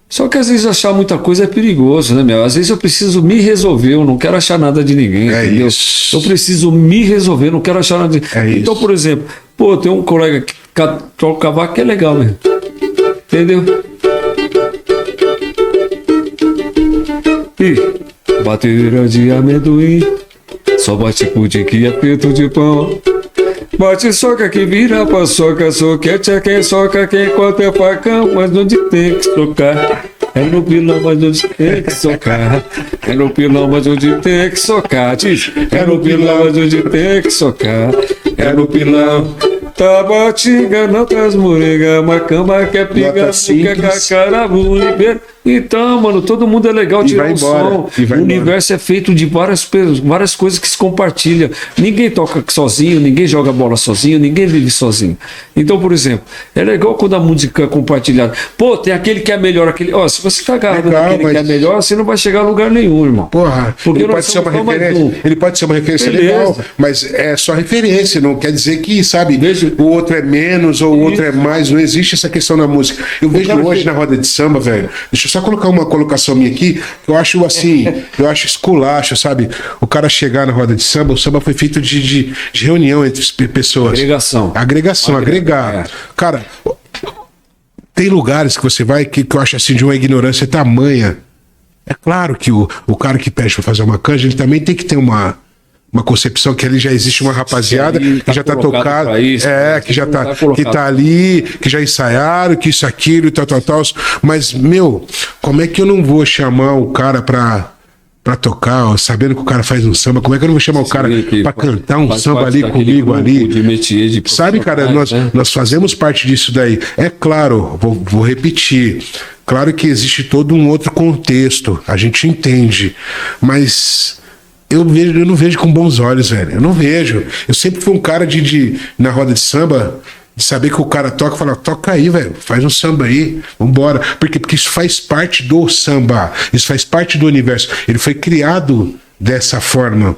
Só que às vezes achar muita coisa é perigoso, né, meu? Às vezes eu preciso me resolver, eu não quero achar nada de ninguém, entendeu? Isso. Eu preciso me resolver, não quero achar nada de ninguém. Então, Isso. por exemplo, pô, tem um colega que toca cavaco que é legal, mesmo. Entendeu? E batedeira de amendoim, só bate pudim que é feito de pão. Bate soca que vira paçoca, soquete é quem soca, quem conta é facão, mas onde tem que socar? É no pilão, mas onde tem que socar? É no pilão, mas onde tem que socar? Diz, é no pilão, mas onde tem que socar? É no pilão. Tabatinga, notas moringa, macamba que é pinga, Nota que é simples. cacarabu, ribeiro. Então, mano, todo mundo é legal E tirar vai um embora, som. e vai O embora. universo é feito de várias coisas que se compartilham. Ninguém toca sozinho, ninguém joga bola sozinho, ninguém vive sozinho. Então, por exemplo, é legal quando a música é compartilhada. Pô, tem aquele que é melhor, aquele. Ó, se você tá agarrado Legal, naquele que é mas- melhor, você não vai chegar a lugar nenhum, irmão. Porra, Porque ele nós pode ser uma somos só mais referência. um. Ele pode ser uma referência Beleza. legal, mas é só referência, não quer dizer que, sabe, Veja- o outro é menos ou o outro é mais. Não existe essa questão na música. Eu vejo cara hoje que- na roda de samba, velho. Deixa eu só colocar uma colocação minha aqui, que eu acho assim, eu acho esculacho, sabe? O cara chegar na roda de samba, o samba foi feito de reunião entre as pessoas. Agregação. Agregação, agregar. É. Cara, tem lugares que você vai que eu acho assim de uma ignorância tamanha. É claro que o cara que pede para fazer uma canja, ele também tem que ter uma concepção que ali já existe uma rapaziada ali que tá já tá colocado tocada, pra isso, que já não tá, tá colocado. que tá ali, que já ensaiaram, que isso, aquilo e tal. Mas, meu, como é que eu não vou chamar o cara pra tocar, ó, sabendo que o cara faz um samba? Como é que eu não vou chamar o cara pra cantar um Faz samba parte ali daquele comigo grupo ali? de métier, de Sabe, cara, profissionais, né? nós fazemos parte disso daí. É claro, vou repetir. Claro que existe todo um outro contexto, a gente entende. Mas eu não vejo com bons olhos, velho. Eu não vejo. Eu sempre fui um cara na roda de samba, de saber que o cara toca e falar, toca aí, velho, faz um samba aí, vambora. Porque isso faz parte do samba, isso faz parte do universo. Ele foi criado dessa forma.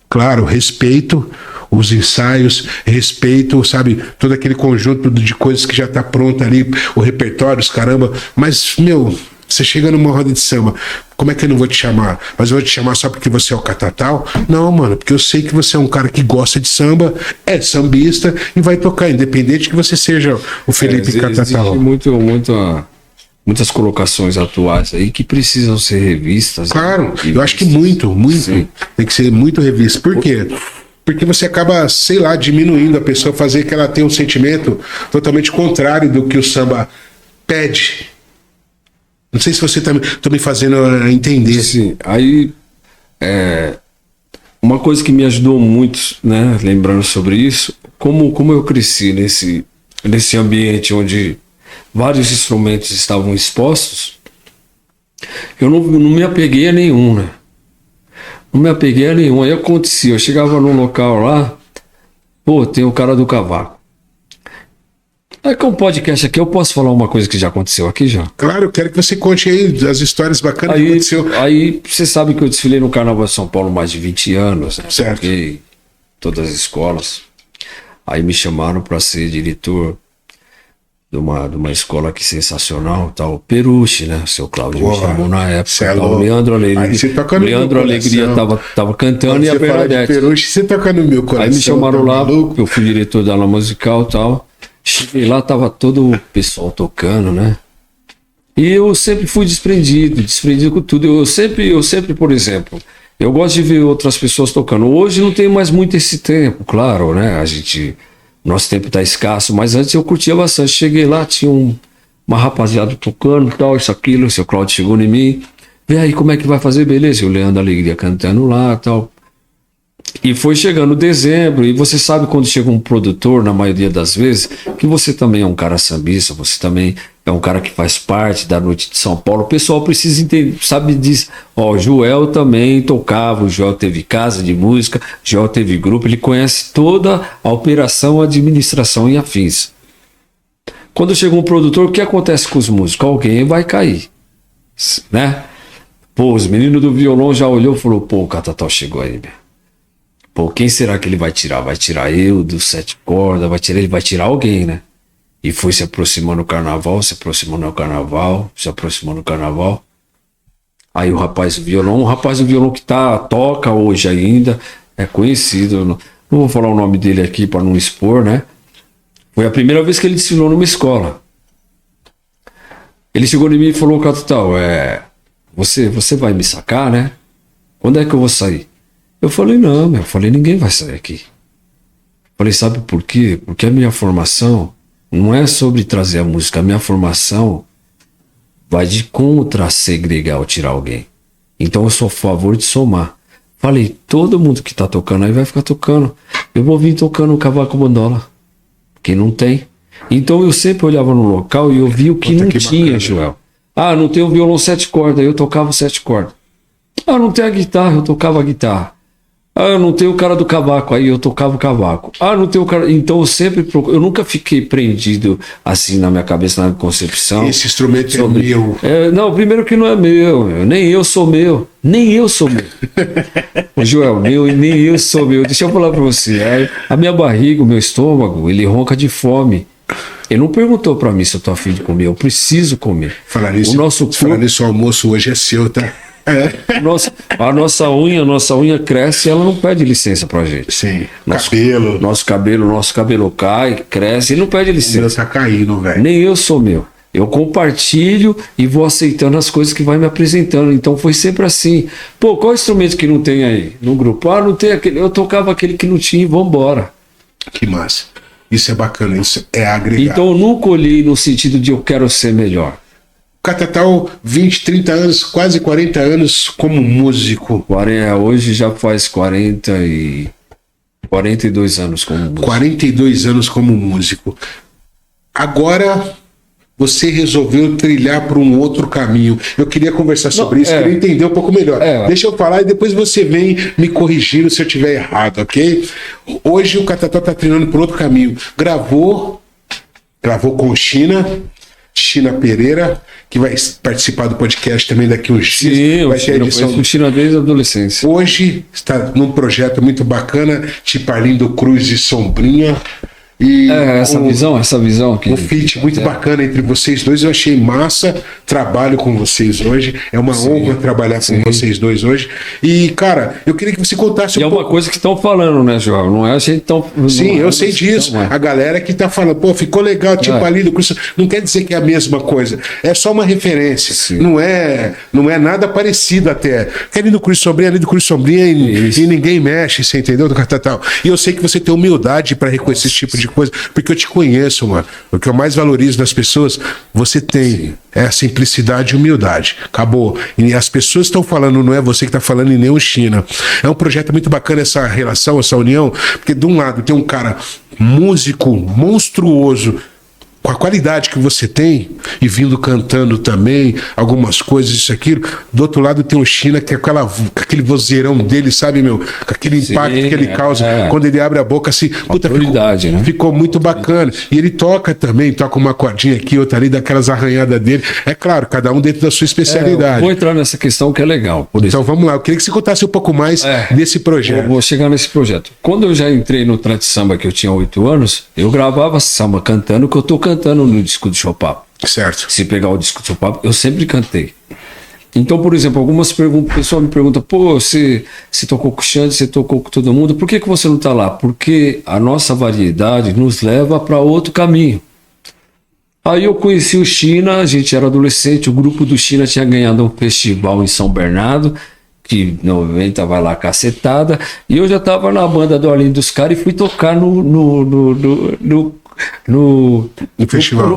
Claro, respeito os ensaios, respeito, sabe, todo aquele conjunto de coisas que já tá pronto ali, o repertório, os caramba. Mas, meu, você chega numa roda de samba, como é que eu não vou te chamar? Mas eu vou te chamar só porque você é o Catatal? Não, mano, porque eu sei que você é um cara que gosta de samba, é sambista e vai tocar, independente que você seja o Felipe Catatal. Existe muitas colocações atuais aí que precisam ser revistas. Claro, eu acho que muito. Sim. Tem que ser muito revisto. Por quê? Porque você acaba, sei lá, diminuindo a pessoa, fazer que ela tenha um sentimento totalmente contrário do que o samba pede. Não sei se você tá me fazendo entender. Sim, aí uma coisa que me ajudou muito, né, lembrando sobre isso, como eu cresci nesse ambiente onde vários instrumentos estavam expostos, eu não me apeguei a nenhum, né? Não me apeguei a nenhum. Aí acontecia, eu chegava num local lá, pô, tem o cara do cavaco. Aí com o podcast aqui, eu posso falar uma coisa que já aconteceu aqui já? Claro, eu quero que você conte aí as histórias bacanas que aconteceu. Aí você sabe que eu desfilei no Carnaval de São Paulo mais de 20 anos, né? Certo. Toquei todas as escolas. Aí me chamaram para ser diretor de uma escola aqui sensacional, tal, Peruche, né? O seu Cláudio me chamou na época. O Leandro Alegria tava cantando. Quando e a Bernadette. Peruche, você toca no meu coração. Aí me chamaram lá, eu fui diretor da aula musical e tal. Cheguei lá, tava todo o pessoal tocando, né? E eu sempre fui desprendido com tudo. Eu sempre, por exemplo, eu gosto de ver outras pessoas tocando. Hoje não tem mais muito esse tempo, claro, né? Nosso tempo tá escasso, mas antes eu curtia bastante. Cheguei lá, tinha uma rapaziada tocando, tal, isso, aquilo. O seu Cláudio chegou em mim. Vê aí como é que vai fazer, beleza? E o Leandro Alegria cantando lá, tal. E foi chegando dezembro, e você sabe quando chega um produtor, na maioria das vezes, que você também é um cara sambista, você também é um cara que faz parte da Noite de São Paulo. O pessoal precisa entender, sabe disso. Ó, o Joel também tocava, o Joel teve casa de música, o Joel teve grupo, ele conhece toda a operação, administração e afins. Quando chega um produtor, o que acontece com os músicos? Alguém vai cair, né? Pô, os meninos do violão já olhou e falou, pô, o Catatal chegou aí, meu. Pô, quem será que ele vai tirar? Vai tirar eu do 7 cordas? Ele vai tirar alguém, né? E foi se aproximando do carnaval, se aproximando do carnaval. Aí o rapaz do violão que toca hoje ainda, é conhecido. Não vou falar o nome dele aqui para não expor, né? Foi a primeira vez que ele desfilou numa escola. Ele chegou em mim e falou, Catatal, você vai me sacar, né? Quando é que eu vou sair? Eu falei, não, ninguém vai sair aqui. Falei, sabe por quê? Porque a minha formação não é sobre trazer a música, a minha formação vai de contra segregar ou tirar alguém. Então eu sou a favor de somar. Falei, todo mundo que tá tocando aí vai ficar tocando. Eu vou vir tocando cavaco bandola. Quem não tem. Então eu sempre olhava no local e eu vi o que não tinha, bacana. Joel. Ah, não tem o violão 7 cordas, eu tocava 7 cordas. Ah, não tem a guitarra, eu tocava a guitarra. Ah, não tem o cara do cavaco, aí eu tocava o cavaco. Ah, não tem o cara... Então eu sempre eu nunca fiquei prendido assim na minha cabeça, na minha concepção. Esse instrumento é meu. Não, primeiro que não é meu. Nem eu sou meu. O Joel, nem eu sou meu. Deixa eu falar pra você. A minha barriga, o meu estômago, ele ronca de fome. Ele não perguntou pra mim se eu tô afim de comer. Eu preciso comer. Falar nisso, o almoço hoje é seu, tá? A nossa unha cresce e ela não pede licença pra gente. Sim. Nosso cabelo cai, cresce e não pede licença. O meu tá caindo, velho. Nem eu sou meu. Eu compartilho e vou aceitando as coisas que vai me apresentando. Então foi sempre assim. Pô, qual instrumento que não tem aí no grupo? Ah, não tem aquele. Eu tocava aquele que não tinha e vambora. Que massa. Isso é bacana, isso é agregar. Então eu nunca olhei no sentido de eu quero ser melhor. Catatal, 20, 30 anos, quase 40 anos como músico. Hoje já faz 42 anos como músico. 42 anos como músico. Agora você resolveu trilhar por um outro caminho. Eu queria conversar sobre isso, queria entender um pouco melhor. Deixa eu falar e depois você vem me corrigindo se eu estiver errado, ok? Hoje o Catatal está trilhando por outro caminho. Gravou com China Pereira, que vai participar do podcast também daqui uns dias. Sim, vai ter a edição do China desde a adolescência. Hoje está num projeto muito bacana, tipo Arlindo Cruz e Sombrinha. E essa visão aqui. Um feat muito bacana entre vocês dois. Eu achei massa. Trabalho com vocês hoje. É uma honra trabalhar com vocês dois hoje. E, cara, eu queria que você contasse pouco. Uma coisa que estão falando, né, João? Não é a gente tão. Sim, eu sei disso. A galera que tá falando, pô, ficou legal, tipo ali do Cruz. Não quer dizer que é a mesma coisa. É só uma referência. Não é nada parecido até. Porque ali do Cruz Sombrinha, e ninguém mexe, você entendeu? Do Catatal. E eu sei que você tem humildade para reconhecer esse tipo de coisa, porque eu te conheço, mano. O que eu mais valorizo das pessoas, você tem. É a simplicidade e humildade. Acabou. E as pessoas estão falando, não é você que está falando e nem o China. É um projeto muito bacana essa relação, essa união, porque de um lado tem um cara músico monstruoso, com a qualidade que você tem, e vindo cantando também, algumas coisas, isso, aquilo. Do outro lado tem o China, que é com aquele vozeirão dele, sabe, meu? Com aquele impacto que ele causa, quando ele abre a boca, assim, puta, ficou muito bacana. E ele toca também, toca uma cordinha aqui, outra ali, daquelas arranhadas dele. É claro, cada um dentro da sua especialidade. Vou entrar nessa questão que é legal. Então vamos lá, eu queria que você contasse um pouco mais desse projeto. Vou chegar nesse projeto. Quando eu já entrei no Trate Samba, que eu tinha 8 anos, eu gravava samba cantando, que eu tô cantando no disco do Chopapo. Certo. Se pegar o disco do Chopapo, eu sempre cantei. Então, por exemplo, algumas pessoas me perguntam, pô, você tocou com o Xande, você tocou com todo mundo, por que você não tá lá? Porque a nossa variedade nos leva para outro caminho. Aí eu conheci o China, a gente era adolescente, o grupo do China tinha ganhado um festival em São Bernardo, que 90 vai lá cacetada, e eu já tava na banda do Arlindo dos caras e fui tocar no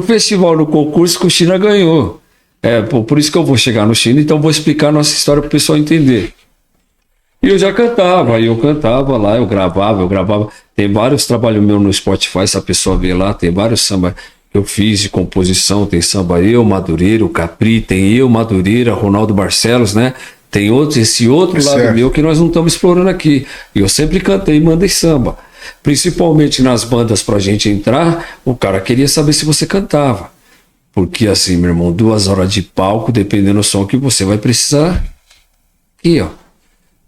festival, no concurso que o China ganhou. Por isso que eu vou chegar no China, então vou explicar a nossa história para o pessoal entender. E eu já cantava, eu gravava. Tem vários trabalhos meus no Spotify, se a pessoa ver lá, tem vários samba que eu fiz de composição, tem samba eu, Madureira, o Capri, tem eu, Madureira, Ronaldo Barcelos, né? Tem esse outro lado meu que nós não estamos explorando aqui. E eu sempre cantei e mandei samba. Principalmente nas bandas pra gente entrar, o cara queria saber se você cantava. Porque assim, meu irmão, 2 horas de palco, dependendo do som que você vai precisar. Aqui, ó.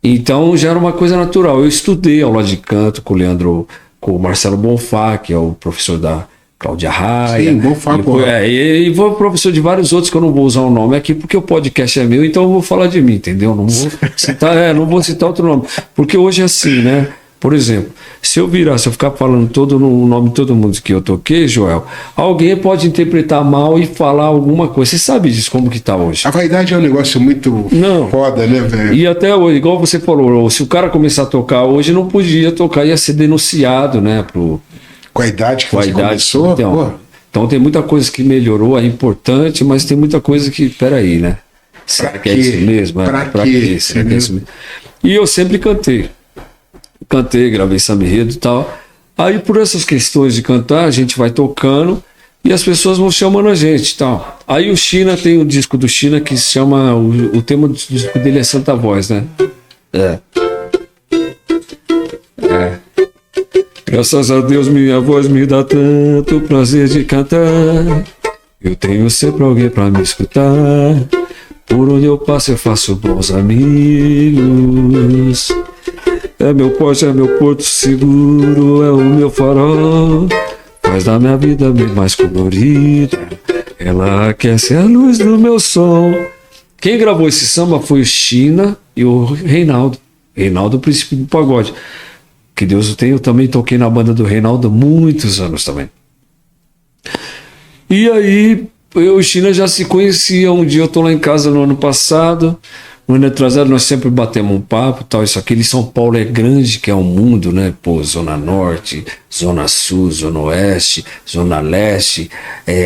Então já era uma coisa natural. Eu estudei aula de canto com o Marcelo Bonfá, que é o professor da Cláudia Raia. Sim, Bonfá, e vou professor de vários outros que eu não vou usar o nome aqui, porque o podcast é meu, então eu vou falar de mim, entendeu? Não vou citar outro nome. Porque hoje é assim, né? Por exemplo, se eu ficar falando o nome de todo mundo que eu toquei, Joel, alguém pode interpretar mal e falar alguma coisa. Você sabe disso, como que tá hoje? A vaidade é um negócio muito foda, né, velho? E até hoje, igual você falou, se o cara começar a tocar hoje, não podia tocar, ia ser denunciado, né? Com a idade que você começou? Então tem muita coisa que melhorou, é importante, mas tem muita coisa que, peraí, né? Será que é isso mesmo? Pra quê? Será que é isso mesmo? E eu sempre cantei, gravei samba enredo e tal. Aí por essas questões de cantar, a gente vai tocando e as pessoas vão chamando a gente e tal. Aí o China tem o disco do China que se chama, o tema do disco dele é Santa Voz, né? Graças a Deus minha voz me dá tanto prazer de cantar. Eu tenho sempre alguém pra me escutar. Por onde eu passo eu faço bons amigos. É meu poste, é meu porto seguro, é o meu farol. Faz da minha vida bem mais colorida. Ela aquece a luz do meu som. Quem gravou esse samba foi o China e o Reinaldo. Reinaldo, o Príncipe do Pagode. Que Deus o tenha, eu também toquei na banda do Reinaldo há muitos anos também. E aí, eu e o China já se conhecia. Um dia eu tô lá em casa no ano passado, no ano atrasado, nós sempre batemos um papo, tal, isso aqui. São Paulo é grande, que é um mundo, né? Pô, Zona Norte, Zona Sul, Zona Oeste, Zona Leste,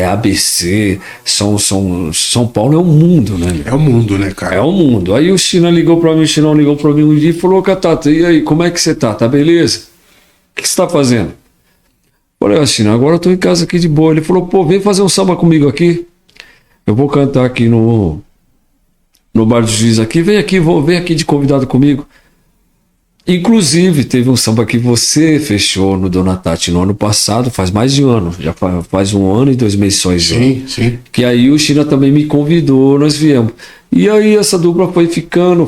ABC, São Paulo é um mundo, né? É um mundo, né, cara? É um mundo. Aí o China ligou pra mim, o Chinão ligou pra mim um dia e falou: Catata, e aí, como é que você tá? Tá beleza? O que você tá fazendo? Falei: China, agora eu tô em casa aqui de boa. Ele falou: pô, vem fazer um samba comigo aqui. Eu vou cantar aqui no Bar do Juiz aqui. Vem aqui de convidado comigo. Inclusive, teve um samba que você fechou no Dona Tati no ano passado, faz mais de um ano, já faz um ano e 2 meses só. Sim. Que aí o China também me convidou, nós viemos. E aí essa dupla foi ficando.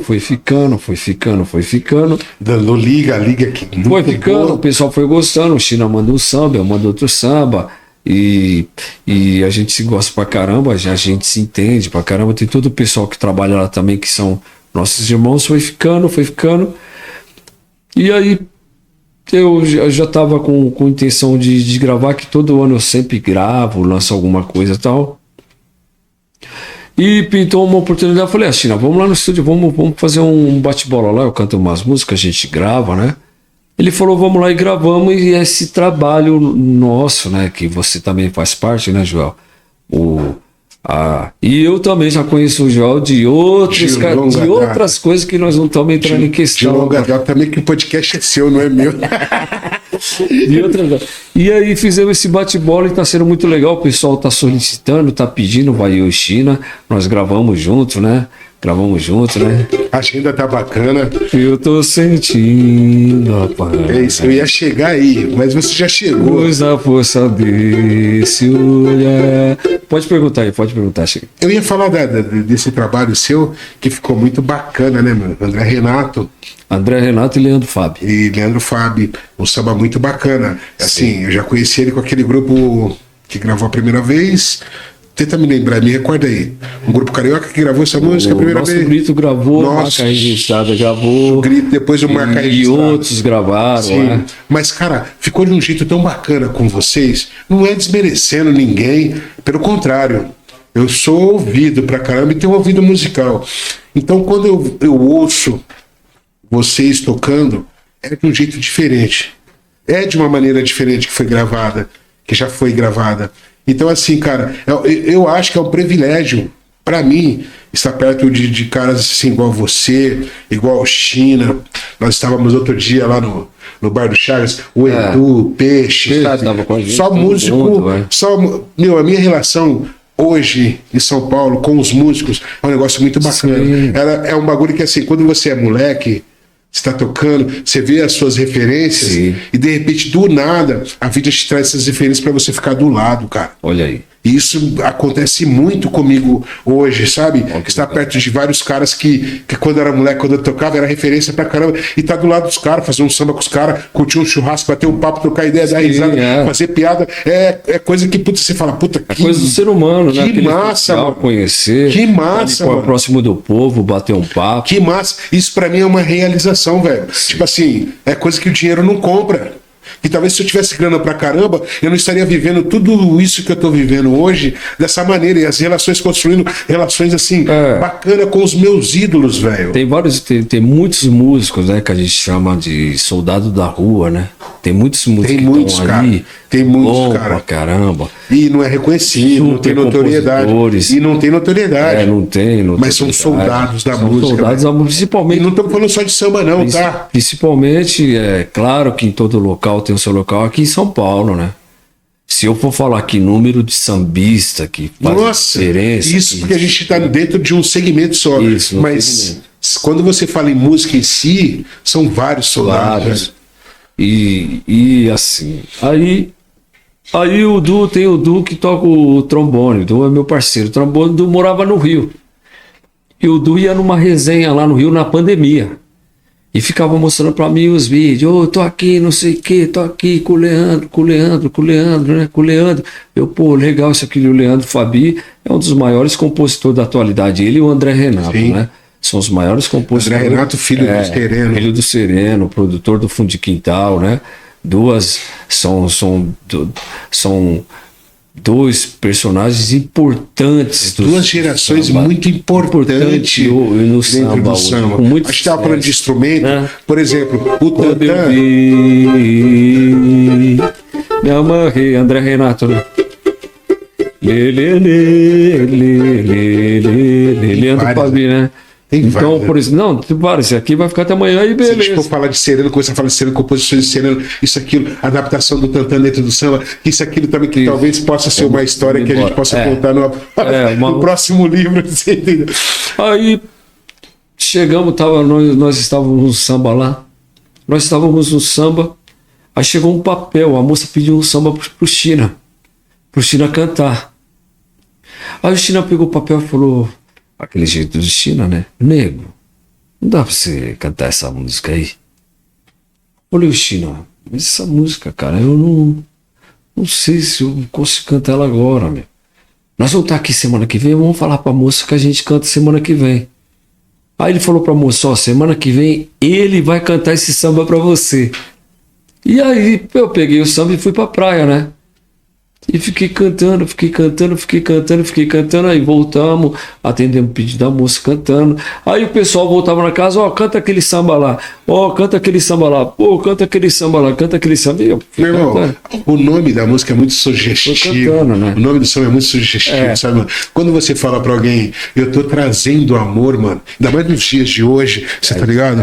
Dando liga que Foi ficando, o pessoal foi gostando, o China manda um samba, eu mando outro samba. E a gente se gosta pra caramba, a gente se entende pra caramba. Tem todo o pessoal que trabalha lá também, que são nossos irmãos, foi ficando. E aí eu já estava com intenção de gravar, que todo ano eu sempre gravo, lanço alguma coisa e tal. E pintou uma oportunidade, eu falei, China, vamos lá no estúdio, vamos fazer um bate-bola lá, eu canto umas músicas, a gente grava, né? Ele falou, vamos lá e gravamos, e esse trabalho nosso, né, que você também faz parte, né, Joel? E eu também já conheço o Joel de outras coisas que nós não estamos entrando em questão. De longa data também, que o podcast é seu, não é meu. E aí fizemos esse bate-bola e está sendo muito legal. O pessoal está solicitando, está pedindo, vai eu e China. Nós gravamos junto, né? A agenda tá bacana. Eu tô sentindo, rapaz. É isso, eu ia chegar aí, mas você já chegou. Usa a força desse olhar. Pode perguntar, Chico. Eu ia falar desse trabalho seu, que ficou muito bacana, né, meu? André Renato e Leandro Fabi. Um samba muito bacana. Assim, eu já conheci ele com aquele grupo que gravou a primeira vez. Tenta me lembrar, me recorda aí. Um grupo carioca que gravou essa música a primeira vez. O Grito gravou, Marca Registrada gravou. O Grito, depois o Marca Registrada. E outros gravaram. Sim. Né? Mas, cara, ficou de um jeito tão bacana com vocês. Não é desmerecendo ninguém. Pelo contrário. Eu sou ouvido pra caramba e tenho ouvido musical. Então, quando eu ouço vocês tocando, é de um jeito diferente. É de uma maneira diferente que foi gravada, que já foi gravada. Então, assim, cara, eu acho que é um privilégio para mim estar perto de caras assim, igual você, igual o China. Nós estávamos outro dia lá no Bar do Chagas, o Edu, o Peixe, sabe? Só músico, a minha relação hoje em São Paulo com os músicos é um negócio muito bacana. É um bagulho que, assim, quando você é moleque, você está tocando, você vê as suas referências. Sim. E de repente, do nada, a vida te traz essas referências para você ficar do lado, cara. Olha aí. E isso acontece muito comigo hoje, sabe? Estar perto de vários caras que quando era moleque, quando eu tocava, era referência pra caramba. E tá do lado dos caras, fazer um samba com os caras, curtir um churrasco, bater um papo, trocar ideia, dar risada, fazer piada. É coisa que, puta, você fala, puta, que... É coisa do ser humano, né? Que massa, mano. Conhecer. Que massa, mano. Próximo do povo, bater um papo. Que massa. Isso pra mim é uma realização, velho. Tipo assim, é coisa que o dinheiro não compra. E talvez se eu tivesse grana pra caramba, eu não estaria vivendo tudo isso que eu tô vivendo hoje dessa maneira. E as relações, construindo relações assim, bacana com os meus ídolos, velho. Tem muitos músicos, né, que a gente chama de soldado da rua, né? Tem muitos músicos que estão ali. Tem muitos, cara. Pra caramba. E não é reconhecido, não tem notoriedade. E não tem notoriedade. Não tem. Mas são soldados da música. Soldados da música, principalmente. E não estamos falando só de samba, não, tá? Principalmente, claro que em todo local tem o seu local, aqui em São Paulo, né? Se eu for falar aqui número de sambista que faz diferença. Isso, porque a gente está dentro de um segmento só. Isso, mas quando você fala em música em si, são vários soldados. E assim, aí tem o Du que toca o trombone. O Du é meu parceiro. O trombone do morava no Rio. E o Du ia numa resenha lá no Rio na pandemia. E ficava mostrando pra mim os vídeos. Eu tô aqui, não sei o que, tô aqui com o Leandro, né? Com o Leandro. Eu, pô, legal isso aqui. O Leandro Fabi é um dos maiores compositores da atualidade. Ele e o André Renato, Sim. né? São os maiores compositores. André Renato, filho do Sereno. Filho do Sereno, produtor do Fundo de Quintal, né? São dois personagens importantes. Duas gerações samba. Muito importantes no samba. Do samba. A gente estava falando de instrumento, por exemplo, o tantã. Me amarrei, André Renato, né? Leandro Fabi, né? Então, por isso, não, esse aqui vai ficar até amanhã e beleza. Se a gente for falar de Sereno, começar a falar de Sereno, composições de Sereno, isso, aquilo, adaptação do tantã dentro do samba, isso, aquilo também, que talvez possa ser uma história que a gente possa contar no próximo livro. Aí, chegamos, nós estávamos no samba lá, nós estávamos no samba, aí chegou um papel, a moça pediu um samba pro China cantar. Aí o China pegou o papel e falou, aquele jeito de China, né? Nego, não dá pra você cantar essa música aí? Olha o China, mas essa música, cara, eu não sei se eu consigo cantar ela agora, meu. Nós vamos estar aqui semana que vem, vamos falar pra moça que a gente canta semana que vem. Aí ele falou pra moça, ó, semana que vem ele vai cantar esse samba pra você. E aí eu peguei o samba e fui pra praia, né? E fiquei cantando, aí voltamos, atendemos o pedido da moça cantando. Aí o pessoal voltava na casa, ó, canta aquele samba lá, ó, canta aquele samba lá, pô, canta aquele samba lá, canta aquele samba. E eu meu irmão, o nome da música é muito sugestivo. Cantando, né? O nome do samba é muito sugestivo, sabe, mano? Quando você fala pra alguém, eu tô trazendo amor, mano, ainda mais nos dias de hoje, você tá ligado?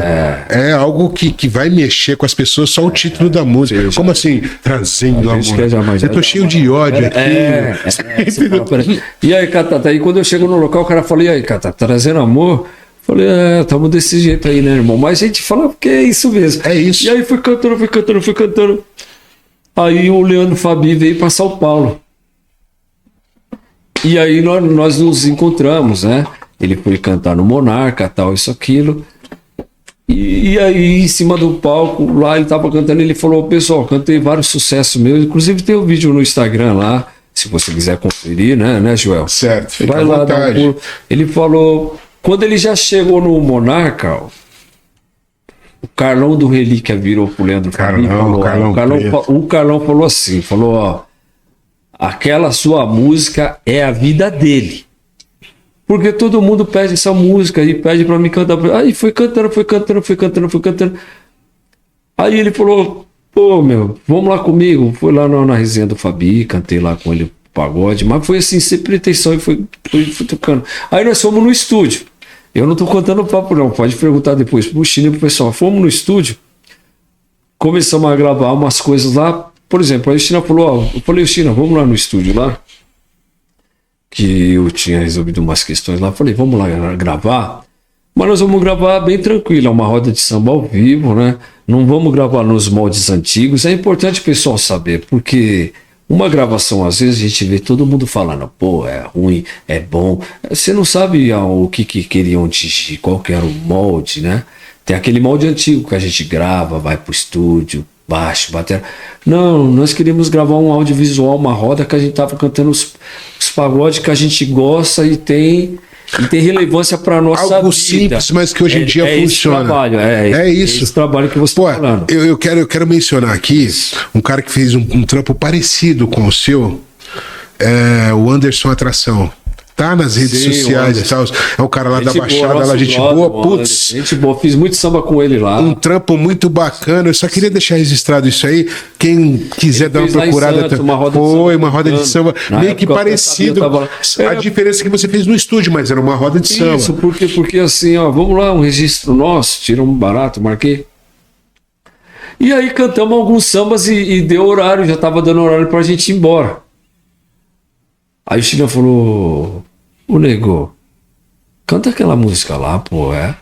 É algo que vai mexer com as pessoas, só o título da música. Como assim, trazendo amor? Eu tô cheio de ódio aqui. E aí, Catata, aí quando eu chego no local, o cara fala, e aí, Catata, trazendo amor? Falei, tamo desse jeito aí, né, irmão? Mas a gente fala porque é isso mesmo. É isso. E aí fui cantando. Aí o Leandro Fabi veio pra São Paulo. E aí nós nos encontramos, né? Ele foi cantar no Monarca, tal, isso, aquilo. E aí, em cima do palco, lá ele tava cantando, ele falou, pessoal, cantei vários sucessos meus, inclusive tem um vídeo no Instagram lá, se você quiser conferir, né, Joel? Certo, fica vai à lá, vontade. dá um pulo. Ele falou, quando ele já chegou no Monarca, ó, o Carlão do Relíquia virou pro Leandro Fabi e falou, o Carlão falou assim, falou, ó, aquela sua música é a vida dele. Porque todo mundo pede essa música e pede pra mim cantar. Aí foi cantando. Aí ele falou, pô, meu, vamos lá comigo. Fui lá na resenha do Fabi, cantei lá com ele pagode, mas foi assim, sem pretensão, e fui tocando. Aí nós fomos no estúdio. Eu não tô contando papo não, pode perguntar depois pro China e pro pessoal. Fomos no estúdio, começamos a gravar umas coisas lá. Por exemplo, aí o China falou, ó, eu falei, China, vamos lá no estúdio lá. Que eu tinha resolvido umas questões lá, falei, vamos lá gravar, mas nós vamos gravar bem tranquilo, é uma roda de samba ao vivo, né? Não vamos gravar nos moldes antigos, é importante o pessoal saber, porque uma gravação, às vezes, a gente vê todo mundo falando, pô, é ruim, é bom, você não sabe o que queriam atingir, qual que era o molde, né? Tem aquele molde antigo que a gente grava, vai pro estúdio, baixo, bater. Não, nós queríamos gravar um audiovisual, uma roda que a gente tava cantando os pagodes que a gente gosta e tem relevância para nossa vida. Algo simples, mas que hoje em dia funciona. Esse trabalho, isso. Esse trabalho que você está falando. Eu quero mencionar aqui um cara que fez um trampo parecido com o seu, o Anderson Atração. Tá nas redes sociais e tal. É um cara lá da Baixada, lá, gente boa, putz. Gente boa, fiz muito samba com ele lá. Um trampo muito bacana. Eu só queria deixar registrado isso aí. Quem quiser dar uma procurada. Foi uma roda de samba meio que parecido. A diferença é que você fez no estúdio, mas era uma roda de samba. Isso, porque assim, ó, vamos lá, um registro nosso, tiramos um barato, marquei. E aí cantamos alguns sambas e deu horário, já tava dando horário pra gente ir embora. Aí o China falou, ô nego, canta aquela música lá, pô, é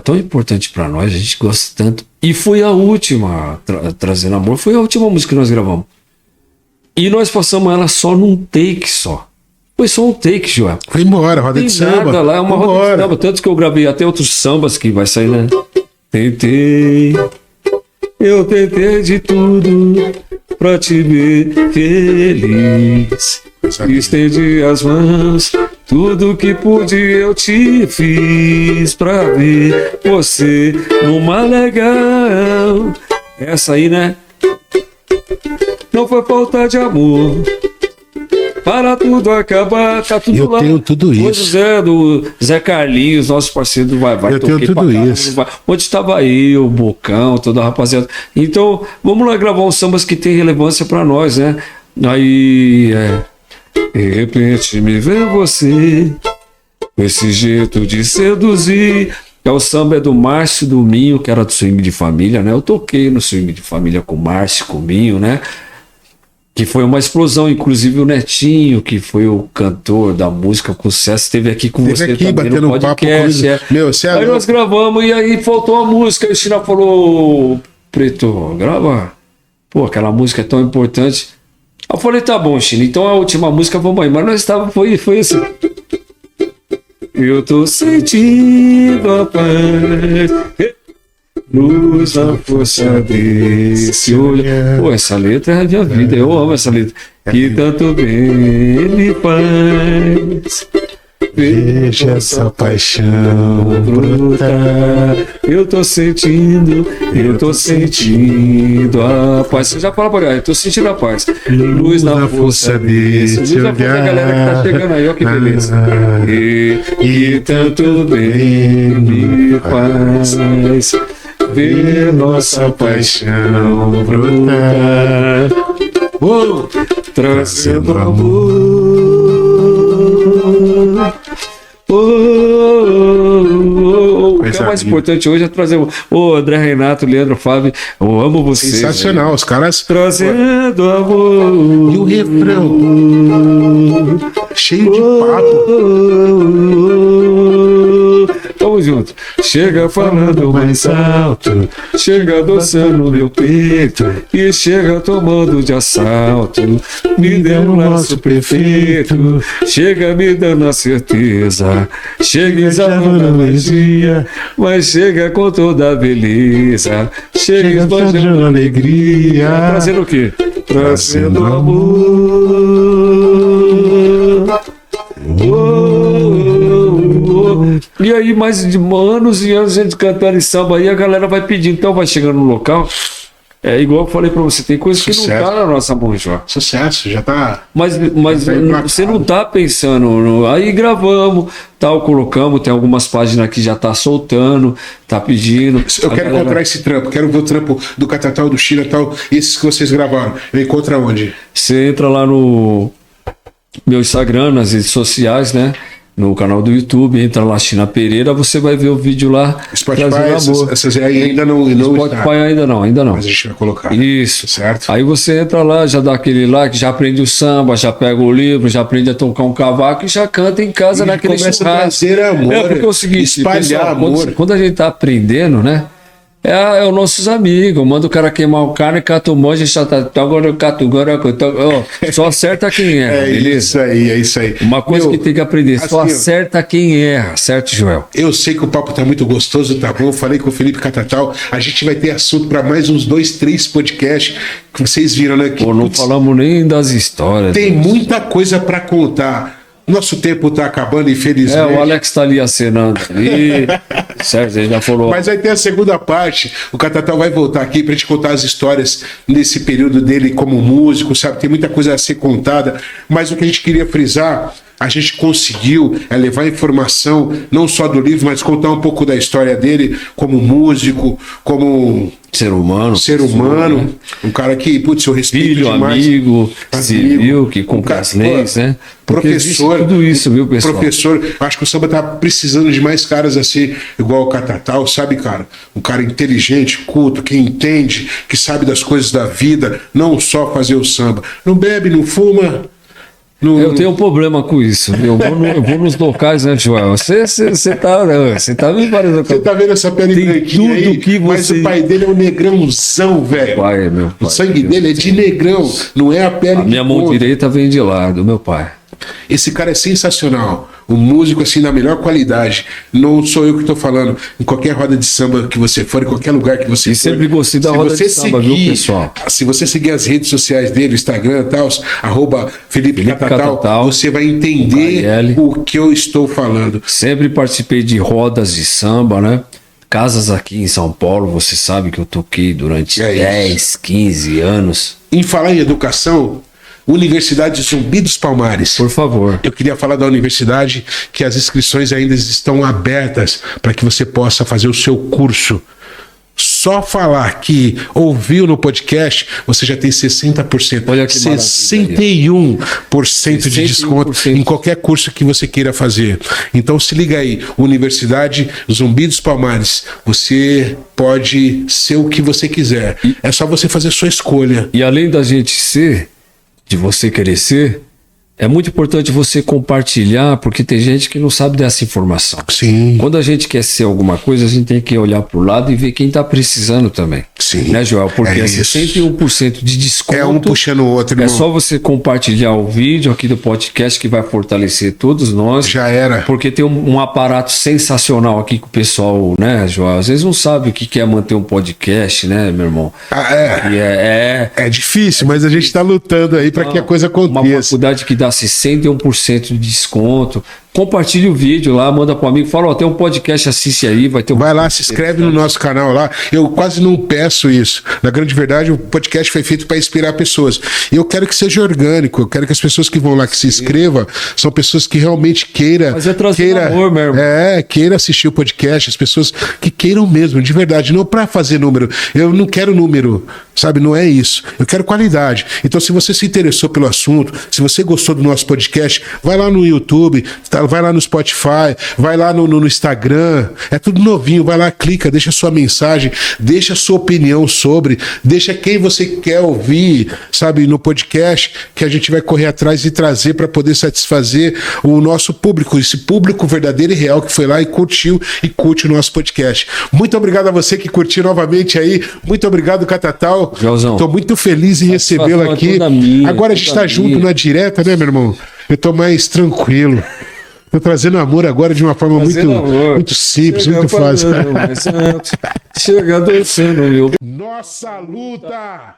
tão importante pra nós, a gente gosta tanto. E foi a última, Trazendo Amor, foi a última música que nós gravamos. E nós passamos ela só num take só. Foi só um take, Joel. Foi embora, roda de samba. Nada lá, é uma roda de samba, tanto que eu gravei até outros sambas que vai sair, né? Eu tentei de tudo pra te ver feliz. Estendi as mãos, tudo que pude eu te fiz pra ver você numa legal. Essa aí, né? Não foi falta de amor. Para tudo acabar, tá tudo eu lá. Eu tenho tudo isso. Do Zé Carlinhos, nosso parceiro do Vai. Eu tenho tudo isso. Onde estava eu, o Bocão, toda a rapaziada. Então, vamos lá gravar uns sambas que tem relevância pra nós, né? Aí, de repente me vê você, com esse jeito de seduzir. O samba é do Márcio do Minho, que era do Swing de Família, né? Eu toquei no Swing de Família com o Márcio, com o Minho, né? Que foi uma explosão, inclusive o Netinho, que foi o cantor da música com sucesso, esteve aqui com você aqui, também batendo no podcast. papo com... Meu, você é aí louco. nós gravamos e aí faltou a música. E o China falou, Preto, grava. Pô, aquela música é tão importante. Eu falei, tá bom, China, então a última música vamos aí. Mas nós estávamos, foi assim. Eu tô sentindo a paz, luz na força desse olhar. Pô, essa letra é a minha vida, eu amo essa letra. Que tanto bem me faz. Veja essa paixão brotar. Eu tô sentindo a paz. Você já fala pra galera, eu tô sentindo a paz. Luz na força desse olhar. Luz na força da galera que tá chegando aí, ó que beleza. E tanto bem me faz ver nossa paixão brotar, trazendo amor. O que é mais importante hoje é trazer o André Renato, Leandro Fábio. Eu amo vocês. Sensacional, os caras trazendo amor. E o refrão cheio de papo. Tamo junto. Chega falando mais alto, chega adoçando meu peito e chega tomando de assalto. Me dê um laço perfeito, chega me dando a certeza, chega exalando a magia, mas chega com toda a beleza, chega esbanjando a alegria. Trazendo o quê? Trazendo amor. E aí, mais de anos e anos a gente cantando em samba aí, a galera vai pedindo, então vai chegando no local. É igual eu falei pra você, tem coisa que não tá na nossa mão, João. Sucesso, já tá. Mas você não tá pensando. Aí gravamos, tal, colocamos, tem algumas páginas que já tá soltando, tá pedindo. Eu quero encontrar esse trampo, quero ver o trampo do Catatal, do China e tal, esses que vocês gravaram. Eu encontro aonde? Você entra lá no meu Instagram, nas redes sociais, né? No canal do YouTube, entra lá, China Pereira, você vai ver o vídeo lá. Spotify, essas aí ainda não Spotify está. ainda não. Mas a gente vai colocar. Isso. Certo. Aí você entra lá, já dá aquele like, já aprende o samba, já pega o livro, já aprende a tocar um cavaco e já canta em casa E naquele começa a churrasco. trazer amor, porque é o seguinte, espalhar pessoal, amor. quando a gente tá aprendendo, né? É os nossos amigos, manda o cara queimar o cara e cata o monge, já tá. Só acerta quem erra, beleza? É isso aí. Uma coisa que tem que aprender, só assim, acerta quem erra, certo, Joel? Eu sei que o papo tá muito gostoso, tá bom? Eu falei com o Felipe Catatal, a gente vai ter assunto para mais uns 2, 3 podcasts que vocês viram, né? Que, Pô, não falamos nem das histórias. Tem muita coisa para contar. Nosso tempo tá acabando, infelizmente. O Alex tá ali acenando ali. Certo, ele já falou. Mas aí tem a segunda parte. O Catatal vai voltar aqui pra gente contar as histórias nesse período dele como músico, sabe? Tem muita coisa a ser contada. Mas o que a gente queria frisar, a gente conseguiu levar informação, não só do livro, mas contar um pouco da história dele como músico, como ser humano, né? Um cara que, putz, eu respeito filho, demais. amigo, civil, que cumpre as leis, né? Porque Professor, tudo isso, viu, pessoal? Professor, acho que o samba tá precisando de mais caras assim, igual o Catatal, sabe, cara? Um cara inteligente, culto, que entende, que sabe das coisas da vida, não só fazer o samba. Não bebe, não fuma. Eu tenho um problema com isso. Eu vou nos locais, né, Joel? Você tá me parecendo. Você tá vendo essa pele branquinha aí? Que você... Mas o pai dele é um negrãozão, velho. O sangue dele é de negrão, não é a pele. A minha mão direita vem de lá, do meu pai. Esse cara é sensacional. Um músico assim da melhor qualidade. Não sou eu que estou falando. Em qualquer roda de samba que você for, em qualquer lugar que você for. Sempre gostei da roda de samba, viu, pessoal? Se você seguir as redes sociais dele, Instagram e tal, @Felipe Catatal, você vai entender o que eu estou falando. Sempre participei de rodas de samba, né? Casas aqui em São Paulo, você sabe que eu toquei durante 10, 15 anos. Em falar em educação, Universidade Zumbi dos Palmares. Por favor. Eu queria falar da universidade, que as inscrições ainda estão abertas para que você possa fazer o seu curso. Só falar que ouviu no podcast, você já tem 60%. Olha que 61% de desconto em qualquer curso que você queira fazer. Então se liga aí, Universidade Zumbi dos Palmares. Você pode ser o que você quiser. É só você fazer sua escolha. E além da gente ser, de você crescer, é muito importante você compartilhar, porque tem gente que não sabe dessa informação. Sim. Quando a gente quer ser alguma coisa, a gente tem que olhar pro lado e ver quem tá precisando também. Sim. Né, Joel? Porque é 61% de desconto. É um puxando o outro, É irmão. só você compartilhar o vídeo aqui do podcast que vai fortalecer todos nós. Já era. Porque tem um aparato sensacional aqui que o pessoal, né, Joel? Às vezes não sabe o que é manter um podcast, né, meu irmão? E É difícil, mas a gente tá lutando aí para que a coisa uma aconteça. faculdade que dá 61% de desconto. Compartilhe o vídeo lá, manda pro amigo, fala, ó, tem um podcast, assiste aí, vai ter um... Vai lá, se inscreve no nosso canal lá. Eu quase não peço isso. Na grande verdade, o podcast foi feito para inspirar pessoas. E eu quero que seja orgânico. Eu quero que as pessoas que vão lá, que se inscrevam, são pessoas que realmente Mas é trazer amor, meu irmão. queira assistir o podcast, as pessoas que queiram mesmo, de verdade, não para fazer número. Eu não quero número, sabe? Não é isso. Eu quero qualidade. Então, se você se interessou pelo assunto, se você gostou do nosso podcast, vai lá no YouTube, vai lá no Spotify, vai lá no Instagram, é tudo novinho, vai lá, clica, deixa sua mensagem, deixa sua opinião sobre, deixa quem você quer ouvir, sabe, no podcast, que a gente vai correr atrás e trazer para poder satisfazer o nosso público, esse público verdadeiro e real que foi lá e curtiu e curte o nosso podcast. Muito obrigado a você que curtiu novamente aí, muito obrigado, Catatal. Estou muito feliz em recebê-lo aqui. Agora a gente está junto na direta, né, meu irmão? Eu estou mais tranquilo. Tô trazendo amor agora de uma forma muito simples, muito fácil. Chega dançando, meu. Nossa luta!